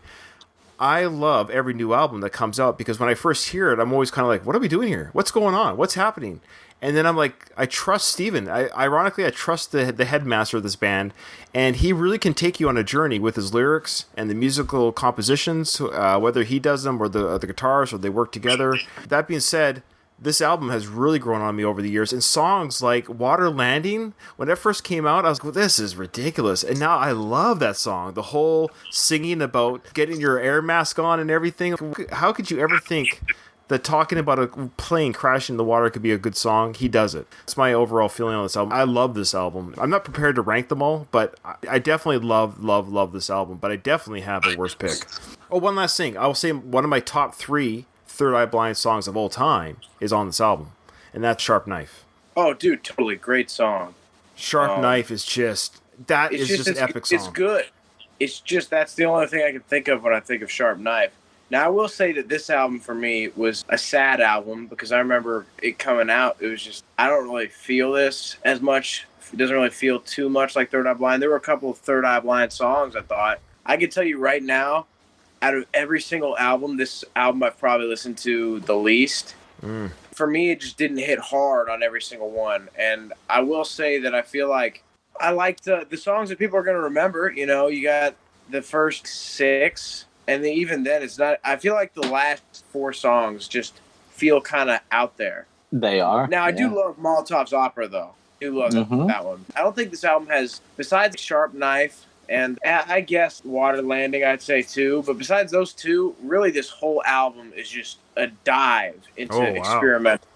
I love every new album that comes out, because when I first hear it, I'm always kind of like, what are we doing here? What's going on? What's happening? And then I'm like, I trust Steven. Ironically, I trust the headmaster of this band, and he really can take you on a journey with his lyrics and the musical compositions, whether he does them or the guitars or they work together. That being said, this album has really grown on me over the years. And songs like Water Landing, when it first came out, I was like, well, this is ridiculous. And now I love that song. The whole singing about getting your air mask on and everything. How could you ever think that talking about a plane crashing in the water could be a good song? He does it. That's my overall feeling on this album. I love this album. I'm not prepared to rank them all, but I definitely love this album. But I definitely have a worst pick. Oh, one last thing. I will say one of my top 3 Third Eye Blind songs of all time is on this album, and that's Sharp Knife. Oh, dude, totally great song. Sharp Knife is just an epic song. It's good. It's just, that's the only thing I can think of when I think of Sharp Knife. Now, I will say that this album for me was a sad album, because I remember it coming out. It was just, I don't really feel this as much. It doesn't really feel too much like Third Eye Blind. There were a couple of Third Eye Blind songs I thought. I can tell you right now, out of every single album, this album I've probably listened to the least. For me, it just didn't hit hard on every single one. And I will say that I feel like I liked the songs that people are going to remember. You know, you got the first 6, and then even then, it's not. I feel like the last 4 songs just feel kind of out there. They are. Now, I do love Molotov's Opera, though. I do love that one. I don't think this album has, besides Sharp Knife, And I guess Water Landing, I'd say too. But besides those two, really this whole album is just a dive into experimental.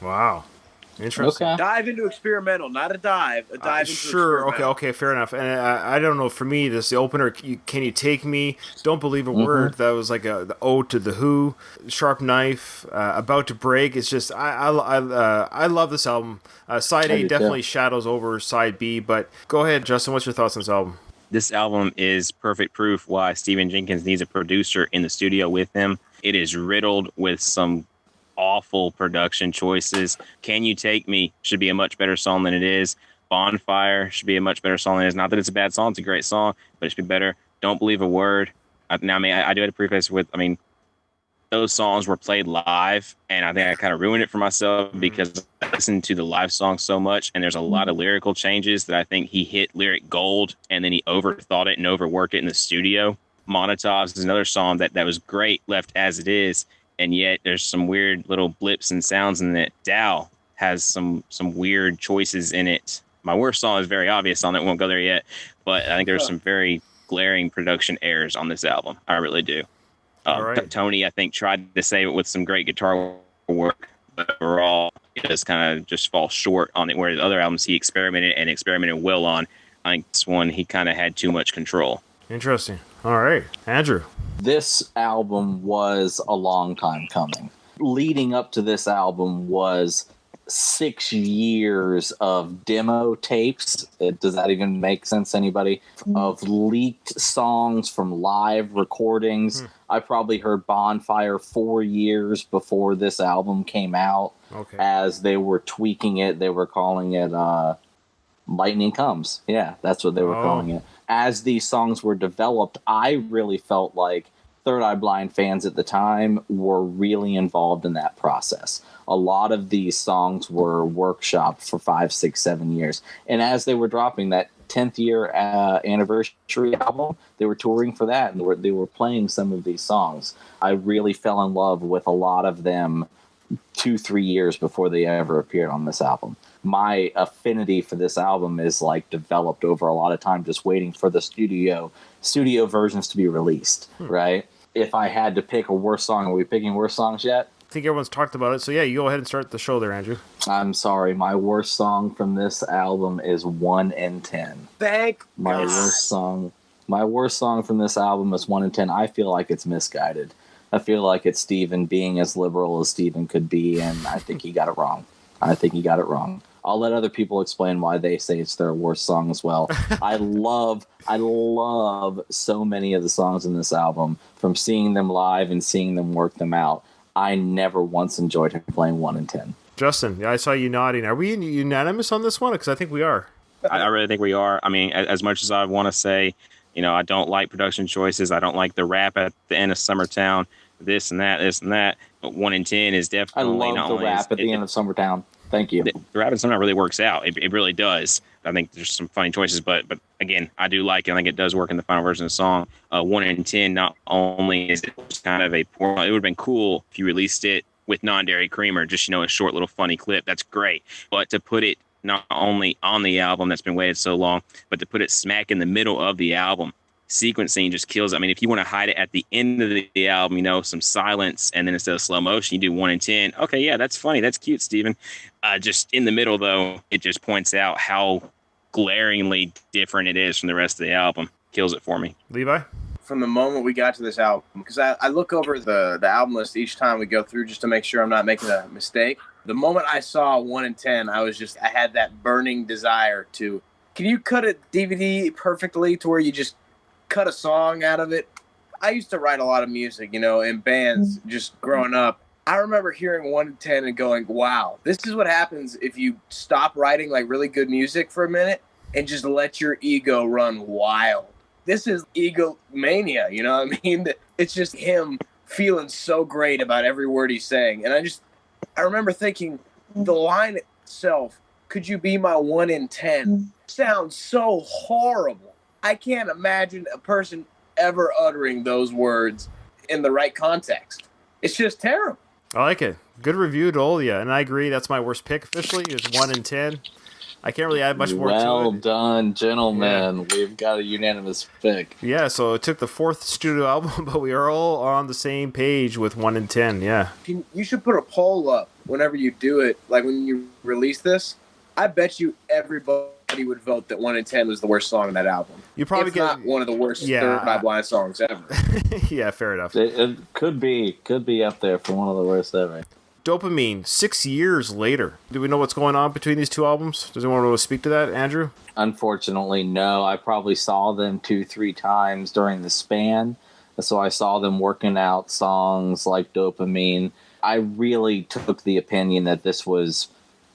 Wow. Interesting. Okay. Dive into experimental, not a dive into sure. experimental. Okay, fair enough. And I don't know, for me, the opener, Can You Take Me, Don't Believe a Word, that was like the ode to The Who, Sharp Knife, About to Break. It's just, I love this album. Side A definitely shadows over Side B, but go ahead, Justin, what's your thoughts on this album? This album is perfect proof why Stephen Jenkins needs a producer in the studio with him. It is riddled with some awful production choices. Can You Take Me should be a much better song than it is. Bonfire should be a much better song than it is. Not that it's a bad song, it's a great song, but it should be better. Don't Believe a Word. I do have to preface with, those songs were played live, and I think I kind of ruined it for myself because I listened to the live song so much, and there's a lot of lyrical changes that I think he hit lyric gold, and then he overthought it and overworked it in the studio. Monotov is another song that was great left as it is, and yet there's some weird little blips and sounds in it. Dow has some weird choices in it. My worst song is very obvious on that. Won't go there yet, but I think there's some very glaring production errors on this album. I really do. Right. Tony, I think, tried to save it with some great guitar work, but overall, it does kind of just fall short on it. Whereas other albums he experimented well on. I think this one he kind of had too much control. Interesting. All right, Andrew. This album was a long time coming. Leading up to this album was 6 years of demo tapes. Does that even make sense to anybody? Of leaked songs from live recordings. I probably heard Bonfire 4 years before this album came out. Okay. As they were tweaking it, they were calling it Lightning Comes. Yeah, that's what they were calling it. As these songs were developed, I really felt like Third Eye Blind fans at the time were really involved in that process. A lot of these songs were workshopped for 5, 6, 7 years. And as they were dropping that 10th year anniversary album, they were touring for that, and they were playing some of these songs. I really fell in love with a lot of them 2-3 years before they ever appeared on this album. My affinity for this album is like developed over a lot of time, just waiting for the studio versions to be released, right? If I had to pick a worst song, are we picking worst songs yet? I think everyone's talked about it, so yeah, you go ahead and start the show there, Andrew. I'm sorry, my worst song from this album is 1 in 10. Thank my God. My worst song from this album is 1 in 10. I feel like it's misguided. I feel like it's Steven being as liberal as Steven could be, and I think he got it wrong. I'll let other people explain why they say it's their worst song as well. I love so many of the songs in this album, from seeing them live and seeing them work them out. I never once enjoyed him playing 1 in 10. Justin, yeah, I saw you nodding. Are we unanimous on this one? Because I think we are. I really think we are. I mean, as much as I want to say, I don't like production choices. I don't like the rap at the end of Summertown, this and that. But 1 in 10 is definitely I love the rap at the end of Summertown. Thank you. The rap in Summertown really works out. It really does. I think there's some funny choices, but again, I do like it. I think it does work in the final version of the song. 1 in 10, not only is it just kind of it would have been cool if you released it with non-dairy creamer, just, a short little funny clip. That's great. But to put it not only on the album that's been waited so long, but to put it smack in the middle of the album, sequencing just kills it. I mean, if you want to hide it at the end of the album, some silence, and then instead of slow motion, you do 1 in 10. Okay, yeah, that's funny. That's cute, Steven. Just in the middle, though, it just points out how glaringly different it is from the rest of the album. Kills it for me. Levi? From the moment we got to this album, because I look over the album list each time we go through just to make sure I'm not making a mistake. The moment I saw 1 in 10, I had that burning desire to, can you cut a DVD perfectly to where you just cut a song out of it? I used to write a lot of music, in bands just growing up. I remember hearing 1 in 10 and going, wow, this is what happens if you stop writing like really good music for a minute and just let your ego run wild. This is egomania, you know what I mean? It's just him feeling so great about every word he's saying. And I remember thinking, the line itself, could you be my 1 in 10, sounds so horrible. I can't imagine a person ever uttering those words in the right context. It's just terrible. I like it. Good review to all of you, and I agree. That's my worst pick officially. Is 1 in 10. I can't really add much more to it. Well done, gentlemen. Yeah. We've got a unanimous pick. Yeah, so it took the 4th studio album, but we are all on the same page with 1 and 10, yeah. You should put a poll up whenever you do it, like when you release this. I bet you everybody would vote that 1 and 10 was the worst song on that album. You probably get not one of the worst Third Eye Blind songs ever. Yeah, fair enough. It could be up there for one of the worst ever. Dopamine, 6 years later. Do we know what's going on between these two albums? Does anyone want to speak to that, Andrew? Unfortunately, no. I probably saw them 2-3 times during the span. So I saw them working out songs like Dopamine. I really took the opinion that this was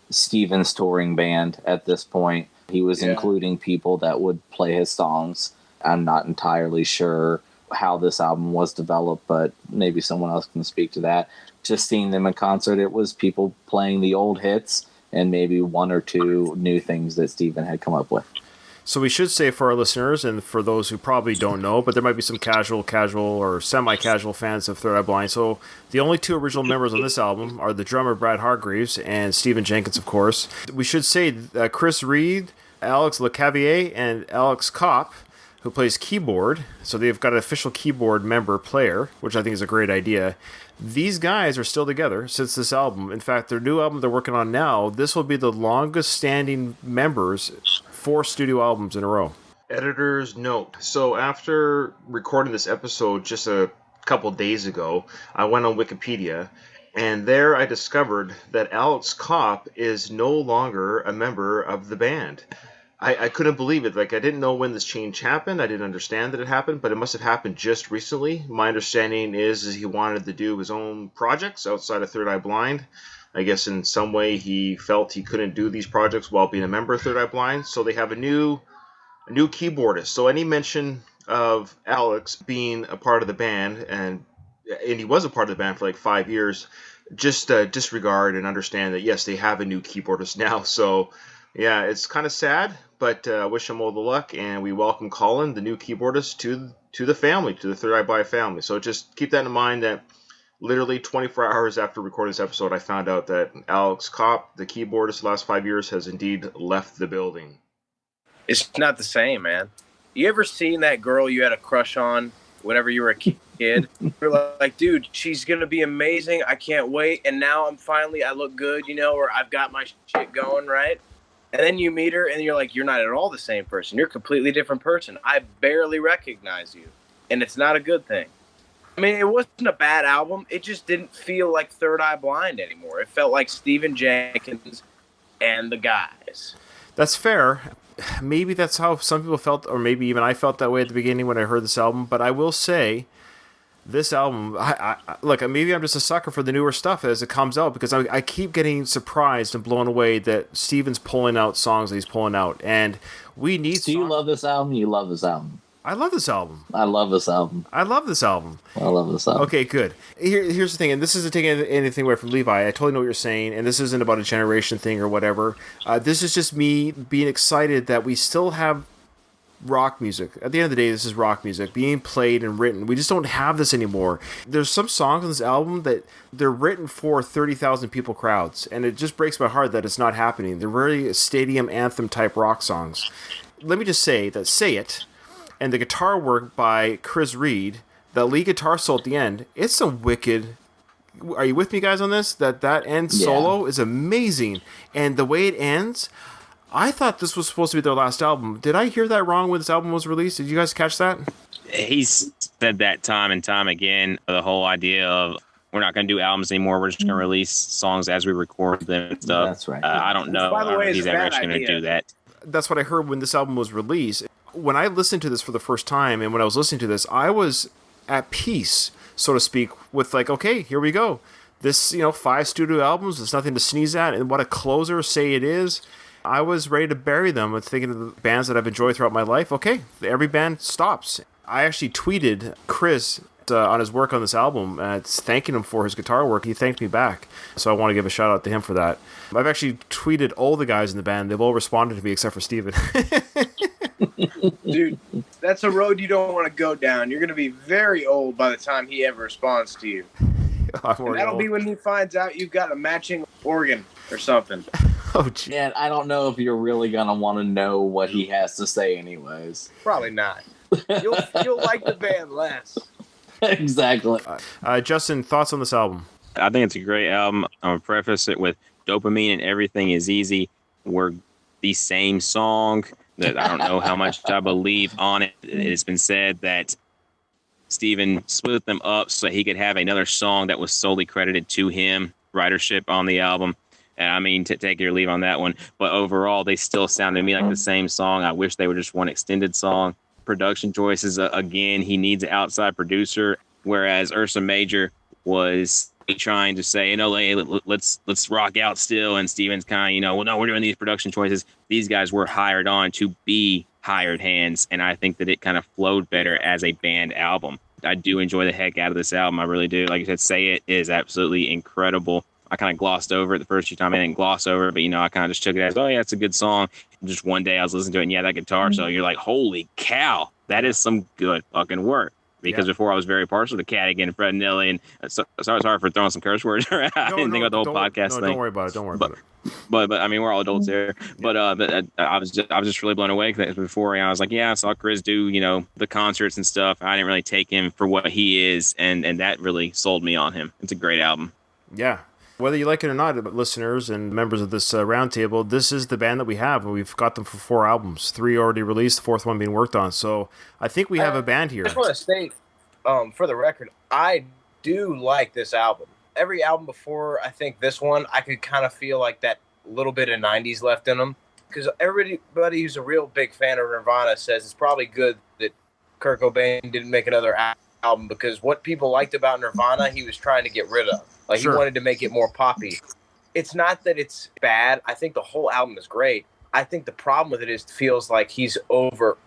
Steven's touring band at this point. He was including people that would play his songs. I'm not entirely sure how this album was developed, but maybe someone else can speak to that. Just seeing them in concert, it was people playing the old hits and maybe 1 or 2 new things that Steven had come up with. So we should say for our listeners, and for those who probably don't know, but there might be some casual, or semi-casual fans of Third Eye Blind. So the only 2 original members on this album are the drummer Brad Hargreaves and Stephen Jenkins, of course. We should say Chris Reed, Alex LeCavier, and Alex Kopp, who plays keyboard. So they've got an official keyboard member player, which I think is a great idea. These guys are still together since this album. In fact, their new album they're working on now, this will be the longest standing members 4 studio albums in a row. Editor's note. So after recording this episode just a couple days ago, I went on Wikipedia, and there I discovered that Alex Kopp is no longer a member of the band. I couldn't believe it. Like, I didn't know when this change happened. I didn't understand that it happened, but it must have happened just recently. My understanding is he wanted to do his own projects outside of Third Eye Blind. I guess in some way he felt he couldn't do these projects while being a member of Third Eye Blind. So they have a new keyboardist. So any mention of Alex being a part of the band, and he was a part of the band for like 5 years, just disregard and understand that, yes, they have a new keyboardist now. So, yeah, it's kind of sad, but wish him all the luck, and we welcome Colin, the new keyboardist, to the family, to the Third Eye Blind family. So just keep that in mind that literally 24 hours after recording this episode, I found out that Alex Kopp, the keyboardist the last 5 years, has indeed left the building. It's not the same, man. You ever seen that girl you had a crush on whenever you were a kid? You're like, dude, she's going to be amazing. I can't wait. And now I look good, or I've got my shit going, right? And then you meet her and you're like, you're not at all the same person. You're a completely different person. I barely recognize you. And it's not a good thing. I mean, it wasn't a bad album. It just didn't feel like Third Eye Blind anymore. It felt like Stephen Jenkins and the guys. That's fair. Maybe that's how some people felt, or maybe even I felt that way at the beginning when I heard this album. But I will say, this album, look, maybe I'm just a sucker for the newer stuff as it comes out, because I keep getting surprised and blown away that Steven's pulling out songs that he's pulling out. And we need Do you love this album? You love this album. I love this album. I love this album. I love this album. I love this album. Okay, good. Here's the thing, and this isn't taking anything away from Levi. I totally know what you're saying, and this isn't about a generation thing or whatever. This is just me being excited that we still have rock music. At the end of the day, this is rock music being played and written. We just don't have this anymore. There's some songs on this album that they're written for 30,000 people crowds, and it just breaks my heart that it's not happening. They're very stadium anthem type rock songs. Let me just say that Say It and the guitar work by Chris Reed, the lead guitar solo at the end, it's some wicked... Are you with me guys on this? That end solo is amazing. And the way it ends, I thought this was supposed to be their last album. Did I hear that wrong when this album was released? Did you guys catch that? He's said that time and time again, the whole idea of we're not going to do albums anymore. We're just going to release songs as we record them and stuff. That's right. I don't know if he's ever actually going to do that. That's what I heard when this album was released. When I listened to this for the first time, and when I was listening to this, I was at peace, so to speak, with like, okay, here we go. This, 5 studio albums, it's nothing to sneeze at, and what a closer Say It is. I was ready to bury them with thinking of the bands that I've enjoyed throughout my life. Okay, every band stops. I actually tweeted Chris on his work on this album, thanking him for his guitar work. He thanked me back, so I want to give a shout out to him for that. I've actually tweeted all the guys in the band. They've all responded to me except for Steven. Dude, that's a road you don't want to go down. You're going to be very old by the time he ever responds to you. And that'll be when he finds out you've got a matching organ or something. Oh, gee. And I don't know if you're really gonna want to know what he has to say, anyways. Probably not. You'll like the band less. Exactly. Justin, thoughts on this album? I think it's a great album. I'm gonna preface it with dopamine and everything is easy. We're the same song. That I don't know how much I believe on it. It has been said that Steven split them up so that he could have another song that was solely credited to him, writership on the album. And I mean, to take your leave on that one. But overall, they still sound to me like the same song. I wish they were just one extended song. Production choices, again, he needs an outside producer, whereas Ursa Major was trying to say, hey, let's rock out still. And Steven's kind of, well, no, we're doing these production choices. These guys were hired on to be hired hands, and I think that it kind of flowed better as a band album. I do enjoy the heck out of this album. I really do. Like I said, Say It is absolutely incredible. I kind of glossed over it the first few times. I didn't gloss over it, but, I kind of just took it as, oh, yeah, it's a good song. And just one day I was listening to it, and yeah, that guitar. So you're like, holy cow, that is some good fucking work. Because before I was very partial to Cadigan and Fred and Nelly, and sorry for throwing some curse words around. I didn't think about the whole podcast thing. Don't worry about it. But I mean, we're all adults here. But I was just really blown away because before I was like, I saw Chris do the concerts and stuff. I didn't really take him for what he is, and that really sold me on him. It's a great album. Yeah. Whether you like it or not, listeners and members of this roundtable, this is the band that we have. We've got them for 4 albums, 3 already released, the 4th one being worked on. So I think we have a band here. I just want to state, for the record, I do like this album. Every album before, I think this one, I could kind of feel like that little bit of 90s left in them. Because everybody who's a real big fan of Nirvana says it's probably good that Kurt Cobain didn't make another album, because what people liked about Nirvana, he was trying to get rid of. Like, He wanted to make it more poppy. It's not that it's bad. I think the whole album is great. I think the problem with it is it feels like he's over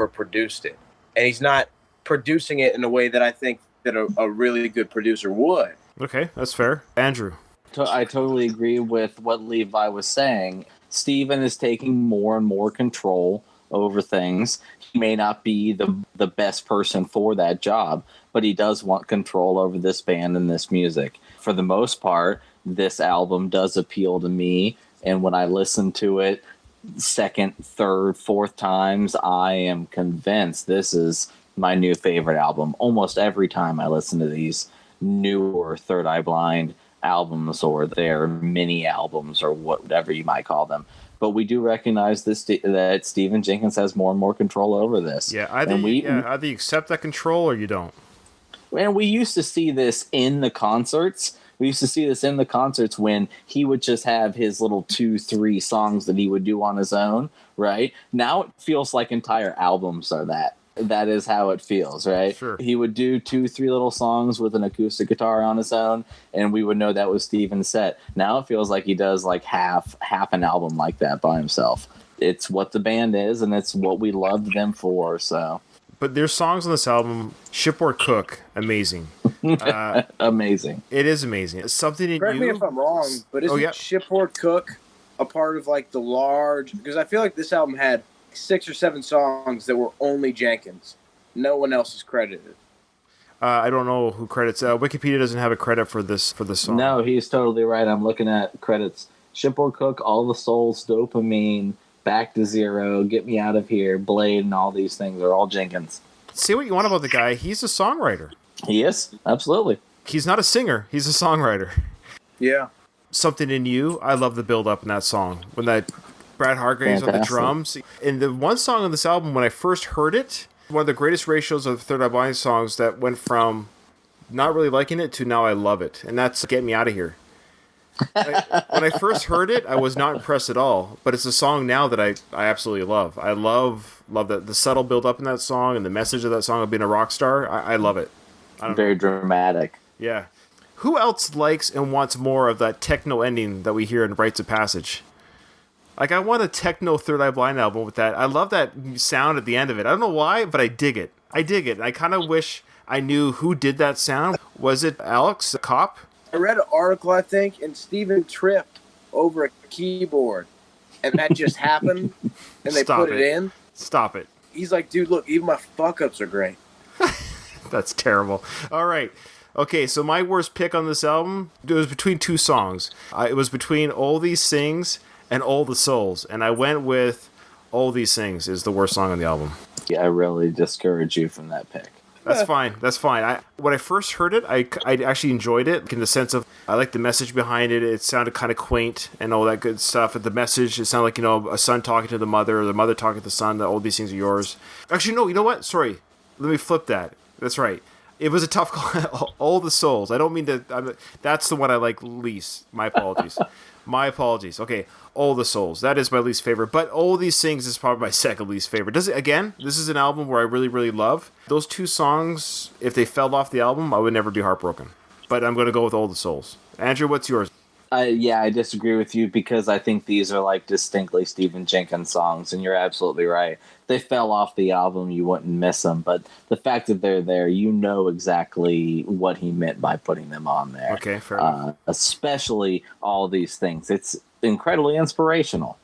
produced it. And he's not producing it in a way that I think that a really good producer would. Okay, that's fair. Andrew. I totally agree with what Levi was saying. Steven is taking more and more control over things. He may not be the best person for that job, but he does want control over this band and this music. For the most part, this album does appeal to me, and when I listen to it second, third, fourth times, I am convinced this is my new favorite album. Almost every time I listen to these newer Third Eye Blind albums or their mini albums or whatever you might call them. But we do recognize that Stephen Jenkins has more and more control over this. Yeah, either you accept that control or you don't. And we used to see this in the concerts. When he would just have his little 2-3 songs that he would do on his own, right? Now it feels like entire albums are that. That is how it feels, right? Sure. He would do 2-3 little songs with an acoustic guitar on his own, and we would know that was Steven's set. Now it feels like he does like half an album like that by himself. It's what the band is, and it's what we loved them for, so... But there's songs on this album, Shipboard Cook, amazing. Amazing. It is amazing. It's something in Correct me if I'm wrong, but isn't Shipboard Cook a part of like the large... Because I feel like this album had 6 or 7 songs that were only Jenkins. No one else is credited. I don't know who credits. Wikipedia doesn't have a credit for this song. No, he's totally right. I'm looking at credits. Shipboard Cook, All the Souls, Dopamine, Back to Zero, Get Me Out of Here, Blade, and all these things are all Jenkins. Say what you want about the guy. He's a songwriter. He is, absolutely. He's not a singer. He's a songwriter. Yeah. Something in You. I love the build up in that song. When that Brad Hargraves on the drums. And the one song on this album, when I first heard it, one of the greatest ratios of Third Eye Blind songs that went from not really liking it to now I love it. And that's Get Me Out of Here. When I first heard it, I was not impressed at all. But it's a song now that I absolutely love. I love the subtle build up in that song and the message of that song of being a rock star. I love it. Very dramatic. Yeah. Who else likes and wants more of that techno ending that we hear in Rites of Passage? Like, I want a techno Third Eye Blind album with that. I love that sound at the end of it. I don't know why, but I dig it. I kind of wish I knew who did that sound. Was it Alex, a cop? I read an article, I think, and Steven tripped over a keyboard. And that just happened, and they put it in. Stop it. He's like, dude, look, even my fuck-ups are great. That's terrible. All right. Okay, so my worst pick on this album, it was between 2 songs. It was between All These Things and All the Souls. And I went with All These Things is the worst song on the album. Yeah, I really discourage you from that pick. That's fine. That's fine. When I first heard it, I actually enjoyed it in the sense of I liked the message behind it. It sounded kind of quaint and all that good stuff. The message, it sounded like, a son talking to the mother or the mother talking to the son, that all these things are yours. Actually, no, you know what? Sorry. Let me flip that. That's right. It was a tough call. All the Souls. I don't mean to... that's the one I like least. My apologies. My apologies. Okay, All the Souls. That is my least favorite. But All These Things is probably my second least favorite. Again, this is an album where I really, really love. Those two songs, if they fell off the album, I would never be heartbroken. But I'm going to go with All the Souls. Andrew, what's yours? I disagree with you because I think these are like distinctly Stephen Jenkins songs, and you're absolutely right. If they fell off the album, you wouldn't miss them, but the fact that they're there, you know exactly what he meant by putting them on there. Okay, fair enough. Especially All These Things. It's incredibly inspirational,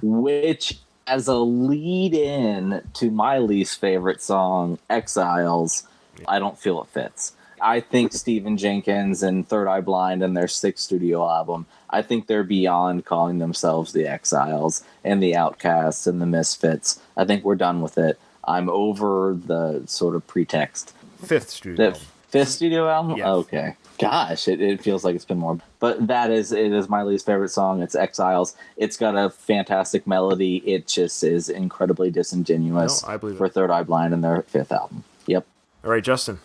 which as a lead-in to my least favorite song, Exiles, I don't feel it fits. I think Stephen Jenkins and Third Eye Blind and their sixth studio album, I think they're beyond calling themselves the Exiles and the Outcasts and the Misfits. I think we're done with it. I'm over the sort of pretext. Fifth studio album. Fifth studio album? Yeah. Okay. Gosh, it feels like it's been more. But it is my least favorite song. It's Exiles. It's got a fantastic melody. It just is incredibly disingenuous for Third Eye Blind and their fifth album. Yep. All right, Justin.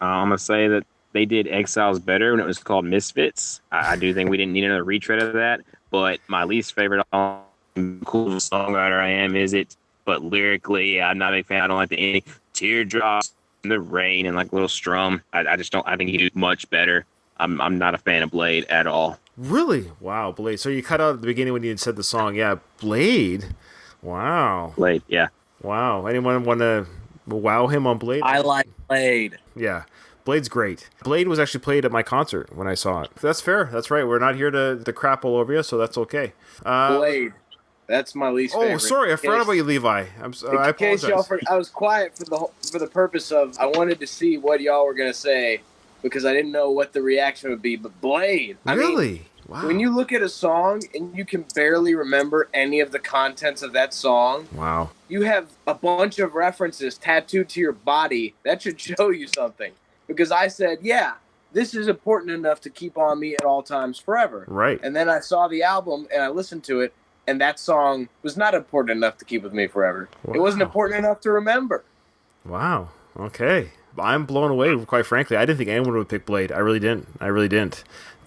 I'm going to say that they did Exiles better when it was called Misfits. I do think we didn't need another retread of that, but my least favorite cool songwriter I am is it, but lyrically, I'm not a big fan. I don't like the ending. Teardrops in the rain and like little strum. I just don't, I think he could do much better. I'm not a fan of Blade at all. Really? Wow, Blade. So you cut out at the beginning when you said the song. Yeah, Blade. Wow. Blade, yeah. Wow. Anyone want to wow him on Blade? I like Blade. Yeah. Blade's great. Blade was actually played at my concert when I saw it. That's fair. That's right. We're not here to crap all over you, so that's okay. Blade. That's my least favorite. Oh, sorry. I forgot about you, Levi. I apologize. I was quiet for the purpose of I wanted to see what y'all were going to say because I didn't know what the reaction would be. But Blade. Really? Wow. When you look at a song and you can barely remember any of the contents of that song, wow, you have a bunch of references tattooed to your body. That should show you something. Because I said, yeah, this is important enough to keep on me at all times forever. Right. And then I saw the album and I listened to it, and that song was not important enough to keep with me forever. Wow. It wasn't important enough to remember. Wow. Okay. I'm blown away, quite frankly. I didn't think anyone would pick Blade. I really didn't.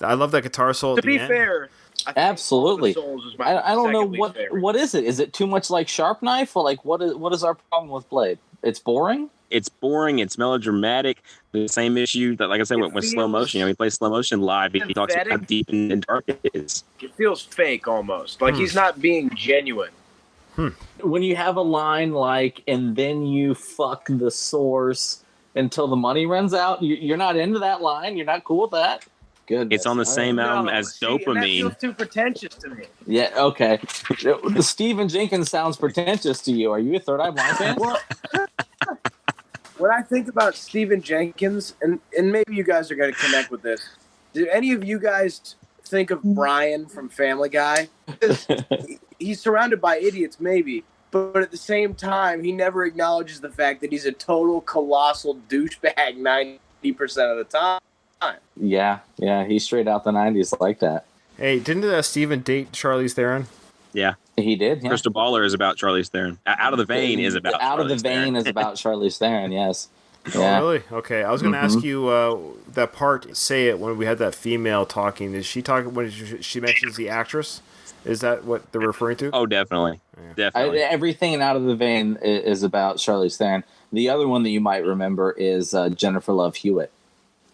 I love that guitar solo at the end. To be fair, absolutely. I don't know what is it. Is it too much like Sharp Knife, or like what is our problem with Blade? It's boring. It's boring. It's melodramatic. The same issue that, like I said, with slow motion. He plays slow motion live. He talks about how deep and dark it is. It feels fake almost. Like he's not being genuine. When you have a line like, and then you fuck the source until the money runs out, you're not into that line. You're not cool with that. Good. It's on the same album as Dopamine. That feels too pretentious to me. Yeah, okay. The Stephen Jenkins sounds pretentious to you. Are you a Third Eye Blind fan? Well, when I think about Stephen Jenkins, and maybe you guys are going to connect with this, do any of you guys think of Brian from Family Guy? He's surrounded by idiots, maybe, but at the same time, he never acknowledges the fact that he's a total colossal douchebag 90% of the time. Yeah, he's straight out the 90s like that. Hey, didn't Steven date Charlize Theron? Yeah. He did, yeah. Crystal Baller is about Charlize Theron. Out of the Vein is about Out Charlize of the Vein is about Charlize Theron, yes. Yeah. Oh, really? Okay. I was going to ask you that part, say it, when we had that female talking. Is she talking when she mentions the actress? Is that what they're referring to? Oh, definitely. Yeah. Definitely. Everything in Out of the Vein is about Charlize Theron. The other one that you might remember is Jennifer Love Hewitt.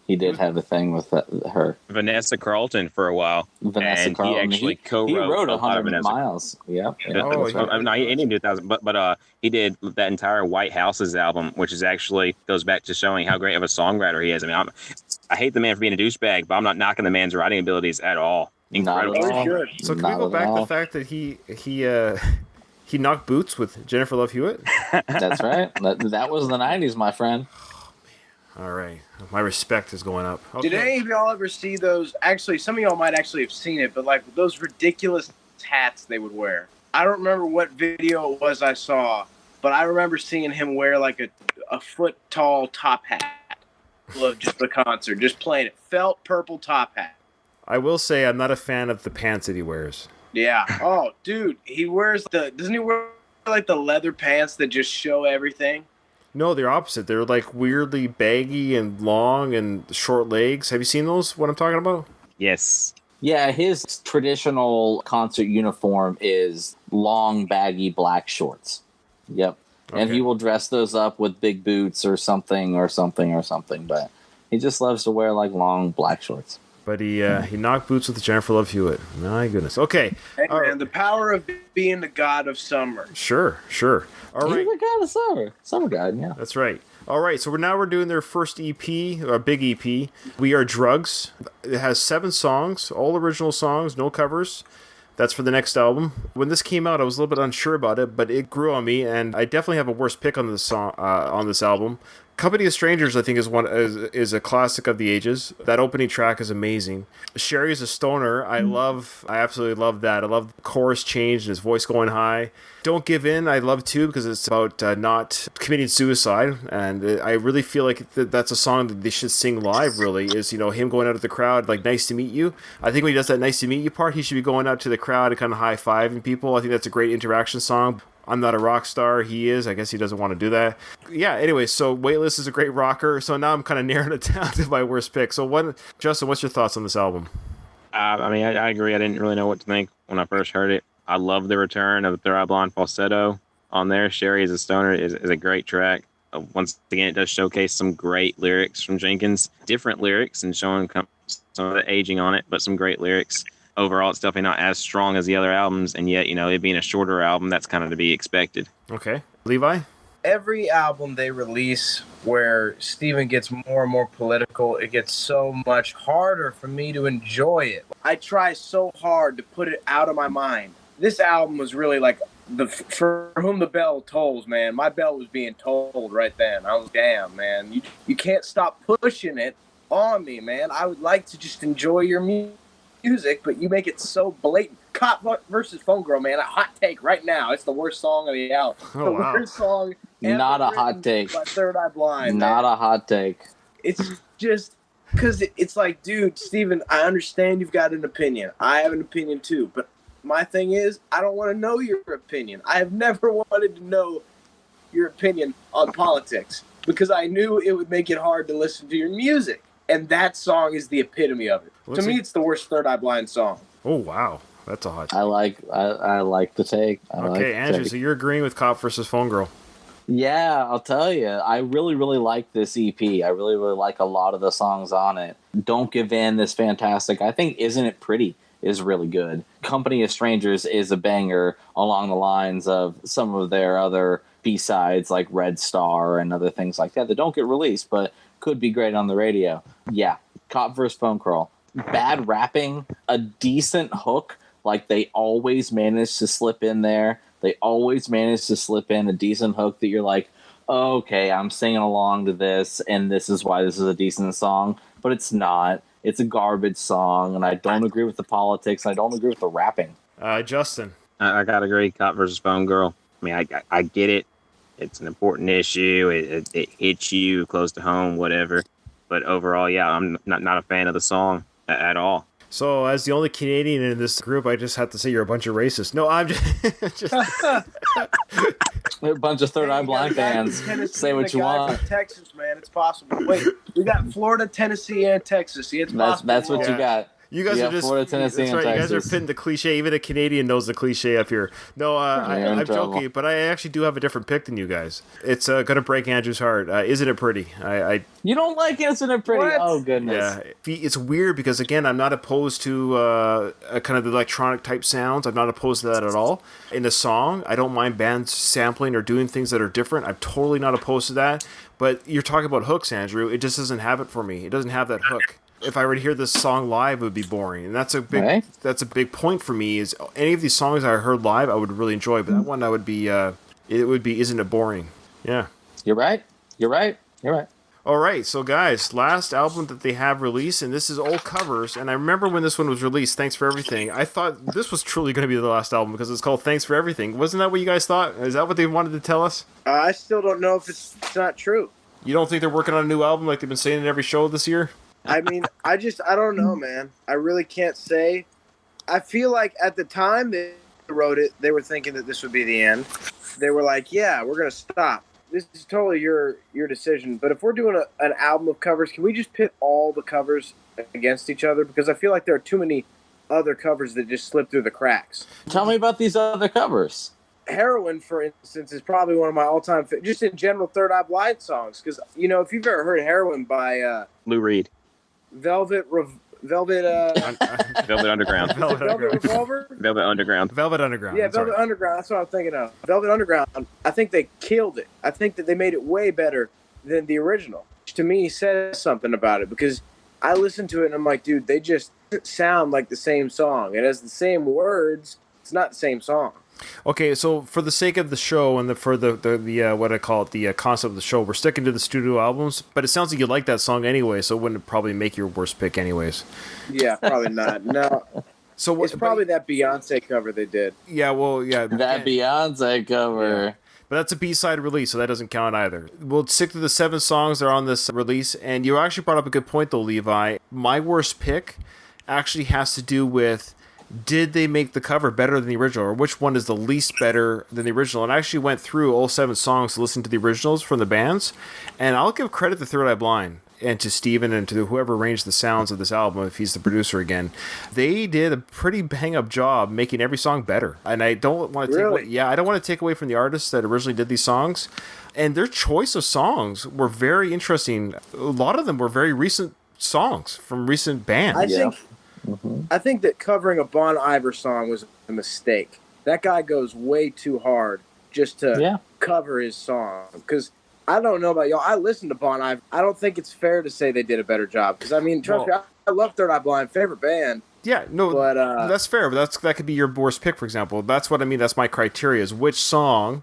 He did have a thing with her. Vanessa Carlton for a while. Vanessa Carlton. He actually co-wrote he wrote a lot of 100 Vanessa. Miles. Yeah. Oh, yeah. No, he didn't do 1,000, but he did that entire White Houses album, which is actually goes back to showing how great of a songwriter he is. I mean, I hate the man for being a douchebag, but I'm not knocking the man's writing abilities at all. Incredible. Not at all. So can we go back to the fact that he knocked boots with Jennifer Love Hewitt? That's right. That was the 90s, my friend. All right. My respect is going up. Okay. Did any of y'all ever see those? Actually, some of y'all might actually have seen it, but like those ridiculous hats they would wear. I don't remember what video it was I saw, but I remember seeing him wear like a foot tall top hat of just the concert, just playing it. Felt purple top hat. I will say I'm not a fan of the pants that he wears. Yeah. Oh, dude, doesn't he wear like the leather pants that just show everything? No, they're opposite. They're like weirdly baggy and long and short legs. Have you seen those? What I'm talking about? Yes. Yeah, his traditional concert uniform is long, baggy black shorts. Yep. And Okay. he will dress those up with big boots or something. But he just loves to wear like long black shorts. But he knocked boots with Jennifer Love Hewitt. My goodness. Okay. Hey, All man, right. the power of being the god of summer. Sure. All He's right. the god of summer. Summer god, yeah. That's right. All right, so we're doing their first EP, or big EP. We Are Drugs. It has 7 songs, all original songs, no covers. That's for the next album. When this came out, I was a little bit unsure about it, but it grew on me, and I definitely have a worse pick on this song on this album. Company of Strangers, I think, is a classic of the ages. That opening track is amazing. Sherry is a Stoner. I absolutely love that. I love the chorus change and his voice going high. Don't Give In, I love too, because it's about not committing suicide, and I really feel like that's a song that they should sing live. Really, is him going out of the crowd like "Nice to meet you." I think when he does that "Nice to meet you" part, he should be going out to the crowd and kind of high fiving people. I think that's a great interaction song. I'm not a rock star. He is. I guess he doesn't want to do that. Yeah, anyway, so Weightless is a great rocker. So now I'm kind of narrowing it down to my worst pick. So Justin, what's your thoughts on this album? I agree. I didn't really know what to think when I first heard it. I love the return of the Third Eye Blind falsetto on there. Sherry is a Stoner is a great track. Once again, it does showcase some great lyrics from Jenkins. Different lyrics and showing some of the aging on it, but some great lyrics. Overall, it's definitely not as strong as the other albums, and yet, it being a shorter album, that's kind of to be expected. Okay. Levi? Every album they release where Steven gets more and more political, it gets so much harder for me to enjoy it. I try so hard to put it out of my mind. This album was really like for whom the bell tolls, man. My bell was being tolled right then. I was, damn, man. You can't stop pushing it on me, man. I would like to just enjoy your music, but you make it so blatant. Cop versus Phone Girl, man. A hot take right now. It's the worst song of the album. Oh, wow. Worst song ever Not a written hot take. by Third Eye Blind. Not man. a hot take. It's just because it's like, dude, Steven, I understand you've got an opinion. I have an opinion too, but my thing is, I don't want to know your opinion. I have never wanted to know your opinion on politics because I knew it would make it hard to listen to your music. And that song is the epitome of it. To me, it's the worst Third Eye Blind song. Oh, wow. That's a hot take. I like the take. Okay, Andrew, so you're agreeing with Cop versus Phone Girl. Yeah, I'll tell you. I really, really like this EP. I really, really like a lot of the songs on it. Don't Give In is fantastic. I think Isn't It Pretty is really good. Company of Strangers is a banger along the lines of some of their other B-sides like Red Star and other things like that don't get released but could be great on the radio. Yeah, Cop vs. Phone Girl. Bad rapping, a decent hook, like they always manage to slip in there. They always manage to slip in a decent hook that you're like, okay, I'm singing along to this, and this is why this is a decent song. But it's not. It's a garbage song, and I don't agree with the politics. I don't agree with the rapping. Justin. I gotta agree. Cop versus Phone Girl. I mean, I get it. It's an important issue. It hits you close to home, whatever. But overall, yeah, I'm not a fan of the song at all. So, as the only Canadian in this group, I just have to say you're a bunch of racists. No, I'm just A bunch of Third Eye Blind fans. Say what you want. Texas, man, it's possible. Wait, we got Florida, Tennessee, and Texas. See, it's possible. That's what you got. You guys are just Florida, Tennessee, that's and right. You guys are Texas. fitting the cliche. Even a Canadian knows the cliche up here. No, I'm joking, but I actually do have a different pick than you guys. It's gonna break Andrew's heart. Isn't it pretty? You don't like Isn't It Pretty? What? Oh goodness. Yeah, it's weird because again, I'm not opposed to kind of the electronic type sounds. I'm not opposed to that at all. In a song, I don't mind bands sampling or doing things that are different. I'm totally not opposed to that. But you're talking about hooks, Andrew. It just doesn't have it for me. It doesn't have that hook. If I were to hear this song live, it would be boring, and that's a big point for me. Is any of these songs I heard live, I would really enjoy, but that one I would be, it would be, isn't it boring? Yeah, You're right. All right, so guys, last album that they have released, and this is all covers. And I remember when this one was released, Thanks for Everything. I thought this was truly going to be the last album because it's called Thanks for Everything. Wasn't that what you guys thought? Is that what they wanted to tell us? I still don't know if it's not true. You don't think they're working on a new album like they've been saying in every show this year? I mean, I don't know, man. I really can't say. I feel like at the time they wrote it, they were thinking that this would be the end. They were like, yeah, we're going to stop. This is totally your decision. But if we're doing an album of covers, can we just pit all the covers against each other? Because I feel like there are too many other covers that just slip through the cracks. Tell me about these other covers. Heroin, for instance, is probably one of my all-time, just in general, Third Eye Blind songs. Because, if you've ever heard Heroin by Lou Reed. Velvet Underground. Velvet Revolver? Velvet Underground. Velvet Underground. Yeah, Velvet Underground. That's what I'm thinking of. Velvet Underground, I think they killed it. I think that they made it way better than the original. Which to me says something about it because I listened to it and I'm like, dude, they just sound like the same song. It has the same words. It's not the same song. Okay, so for the sake of the show and for the what I call it, the concept of the show, we're sticking to the studio albums, but it sounds like you like that song anyway, so it wouldn't probably make your worst pick anyways. Yeah, probably not. No. So what, it's probably that Beyonce cover they did. Yeah, well, yeah. That Beyonce cover. Yeah. But that's a B-side release, so that doesn't count either. We'll stick to the 7 songs that are on this release, and you actually brought up a good point though, Levi. My worst pick actually has to do with, did they make the cover better than the original, or which one is the least better than the original? And I actually went through all 7 songs to listen to the originals from the bands, and I'll give credit to Third Eye Blind and to Steven and to whoever arranged the sounds of this album, if he's the producer again. They did a pretty bang-up job making every song better. And I don't want to take away, I don't want to take away from the artists that originally did these songs. And their choice of songs were very interesting. A lot of them were very recent songs from recent bands. I think that covering a Bon Iver song was a mistake. That guy goes way too hard just to cover his song. Because I don't know about y'all. I listened to Bon Iver. I don't think it's fair to say they did a better job. Because, I mean, trust me, I love Third Eye Blind, favorite band. Yeah, no, but, that's fair. But that could be your worst pick, for example. That's what I mean. That's my criteria, is which song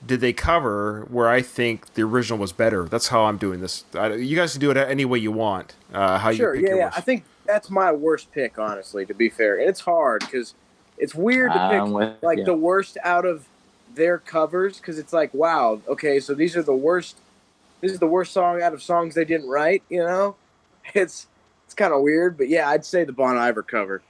did they cover where I think the original was better. That's how I'm doing this. You guys can do it any way you want. Sure, yeah. I think that's my worst pick, honestly, to be fair. And it's hard because it's weird to pick the worst out of their covers, because it's like, wow, okay, so these are the worst. This is the worst song out of songs they didn't write. It's kind of weird, but yeah, I'd say the Bon Iver cover.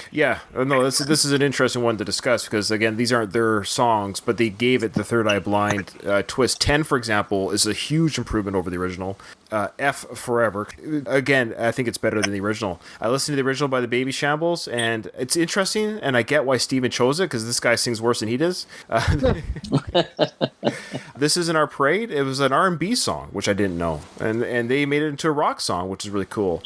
Yeah, no, this is an interesting one to discuss because, again, these aren't their songs, but they gave it the Third Eye Blind twist. 10, for example, is a huge improvement over the original. F Forever. Again, I think it's better than the original. I listened to the original by the Baby Shambles, and it's interesting, and I get why Steven chose it, because this guy sings worse than he does. This Isn't Our Parade. It was an R&B song, which I didn't know, and they made it into a rock song, which is really cool.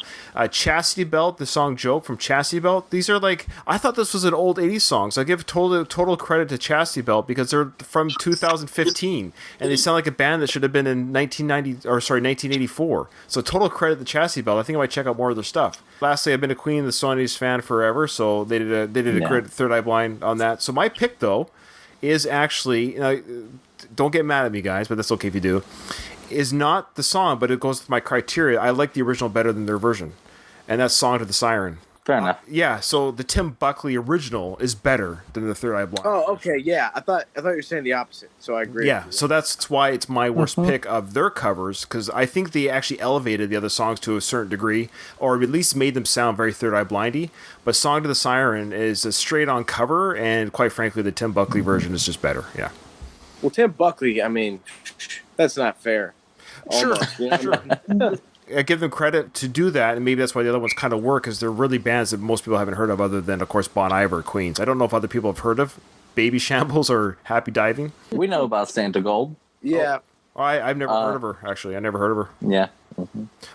Chastity Belt, the song Joke from Chastity Belt. These are I thought this was an old 80s song, so I give total credit to Chastity Belt because they're from 2015, and they sound like a band that should have been in 1984. So total credit to Chastity Belt. I think I might check out more of their stuff. Lastly, I've been a Queen of the Sony's fan forever, so they did a credit Third Eye Blind on that. So my pick, though, is actually, don't get mad at me, guys, but that's okay if you do, is not the song, but it goes with my criteria. I like the original better than their version, and that's Song to the Siren. Fair enough. Yeah, so the Tim Buckley original is better than the Third Eye Blind. Oh, okay, yeah. I thought you were saying the opposite, so I agree. Yeah, so that's why it's my worst pick of their covers, because I think they actually elevated the other songs to a certain degree, or at least made them sound very Third Eye Blindy. But Song to the Siren is a straight-on cover, and quite frankly, the Tim Buckley version is just better. Yeah. Well, Tim Buckley, I mean, that's not fair. Almost, sure. I give them credit to do that, and maybe that's why the other ones kind of work, because they're really bands that most people haven't heard of, other than, of course, Bon Iver, Queens. I don't know if other people have heard of Baby Shambles or Happy Diving. We know about Santa Gold. Yeah. I've never heard of her, actually. I never heard of her. Yeah.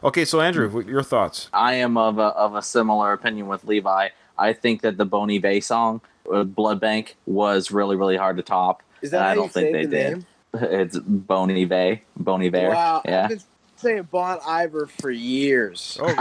Okay, so Andrew, your thoughts? I am of a similar opinion with Levi. I think that the Bon Iver song, Blood Bank, was really, really hard to top. Is that how you say the name? It's Bon Iver. Bon Iver. Wow. Yeah. I've been saying Bon Iver for years. Oh, really?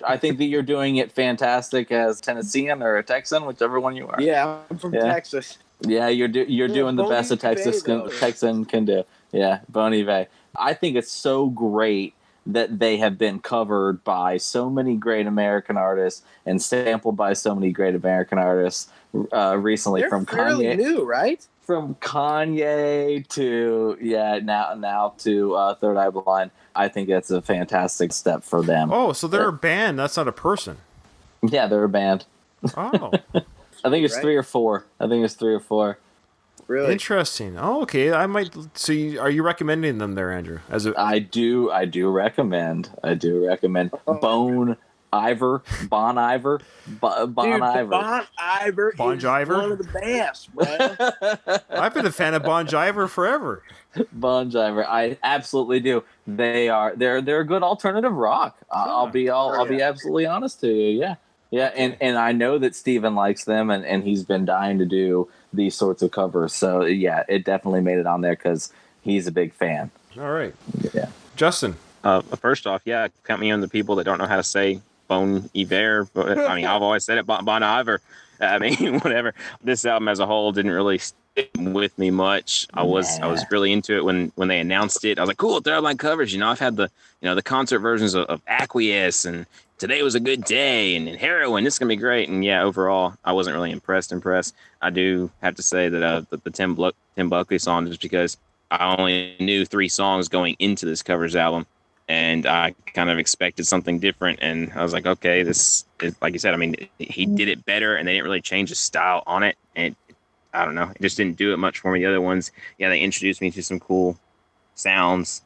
I think that you're doing it fantastic as Tennessean or a Texan, whichever one you are. Yeah, I'm from Texas. Yeah, you're doing the Bon best a Iver, Texan can do. Yeah, Bon Iver. I think it's so great that they have been covered by so many great American artists and sampled by so many great American artists recently. They're from fairly Kanye, new, right? from Kanye to now to Third Eye Blind. I think that's a fantastic step for them. Oh, so they're a band. That's not a person. Yeah, they're a band. Oh, I think it's Right. 3 or 4. I think it's 3 or 4. Really? interesting. Oh, okay. I might. So, are you recommending them there, Andrew? As a I do recommend. Oh. Bon Iver. Bon Iver. Bon Iver Bon is Jiver? one of the best, man. I've been a fan of Bon Iver forever. Bon Jiver. I absolutely do. They're a good alternative rock. I'll be absolutely honest to you. Yeah. Yeah, and I know that Steven likes them, and he's been dying to do these sorts of covers. So yeah, it definitely made it on there because he's a big fan. All right, Yeah. Justin. First off, yeah, count me on the people that don't know how to say Bon Iver. But I mean, I've always said it, Bon Iver. I mean, whatever. This album as a whole didn't really stick with me much. I was really into it when they announced it. I was like, cool, Third Eye Blind covers. I've had the concert versions of Acquiesce and Today Was a Good Day and Heroin. This is gonna be great. And yeah, overall, I wasn't really impressed. I do have to say that the Tim Buckley song, just because I only knew 3 songs going into this covers album, and I kind of expected something different. And I was like, okay, this is, like you said, I mean, he did it better, and they didn't really change the style on it. And I don't know, it just didn't do it much for me. The other ones, yeah, they introduced me to some cool sounds,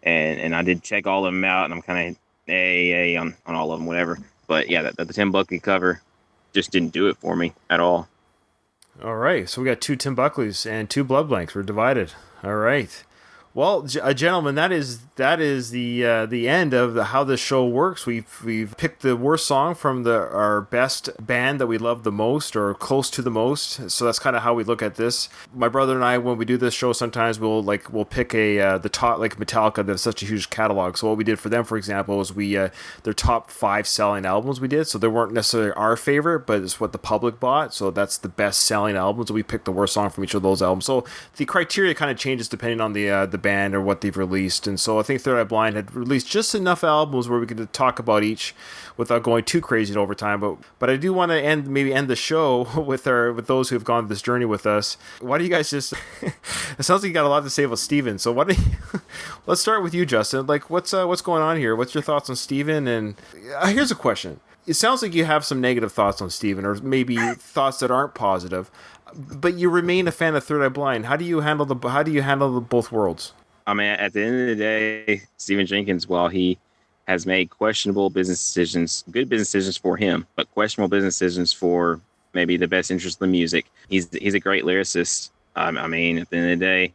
and I did check all of them out, and I'm kind of on all of them, whatever. But yeah, the Tim Buckley cover just didn't do it for me at all. All right, so we got 2 Tim Buckleys and 2 Blood Blanks. We're divided. All right. Well, gentlemen, that is the end of how this show works. We've picked the worst song from our best band that we love the most or close to the most. So that's kind of how we look at this. My brother and I, when we do this show, sometimes we'll pick the top, like Metallica. They have such a huge catalog. So what we did for them, for example, was their top 5 selling albums we did. So they weren't necessarily our favorite, but it's what the public bought. So that's the best selling albums. We picked the worst song from each of those albums. So the criteria kind of changes depending on the band or what they've released. And so I think Third Eye Blind had released just enough albums where we could talk about each without going too crazy over time. But I do want to end the show with those who have gone this journey with us. Why do you guys just it sounds like you got a lot to say about Steven. So let's start with you, Justin. Like what's going on here? What's your thoughts on Steven? And here's a question. It sounds like you have some negative thoughts on Steven, or maybe thoughts that aren't positive, but you remain a fan of Third Eye Blind. How do you handle the both worlds? I mean, at the end of the day, Stephen Jenkins, while he has made questionable business decisions, good business decisions for him, but questionable business decisions for maybe the best interest of the music, he's a great lyricist. I mean, at the end of the day,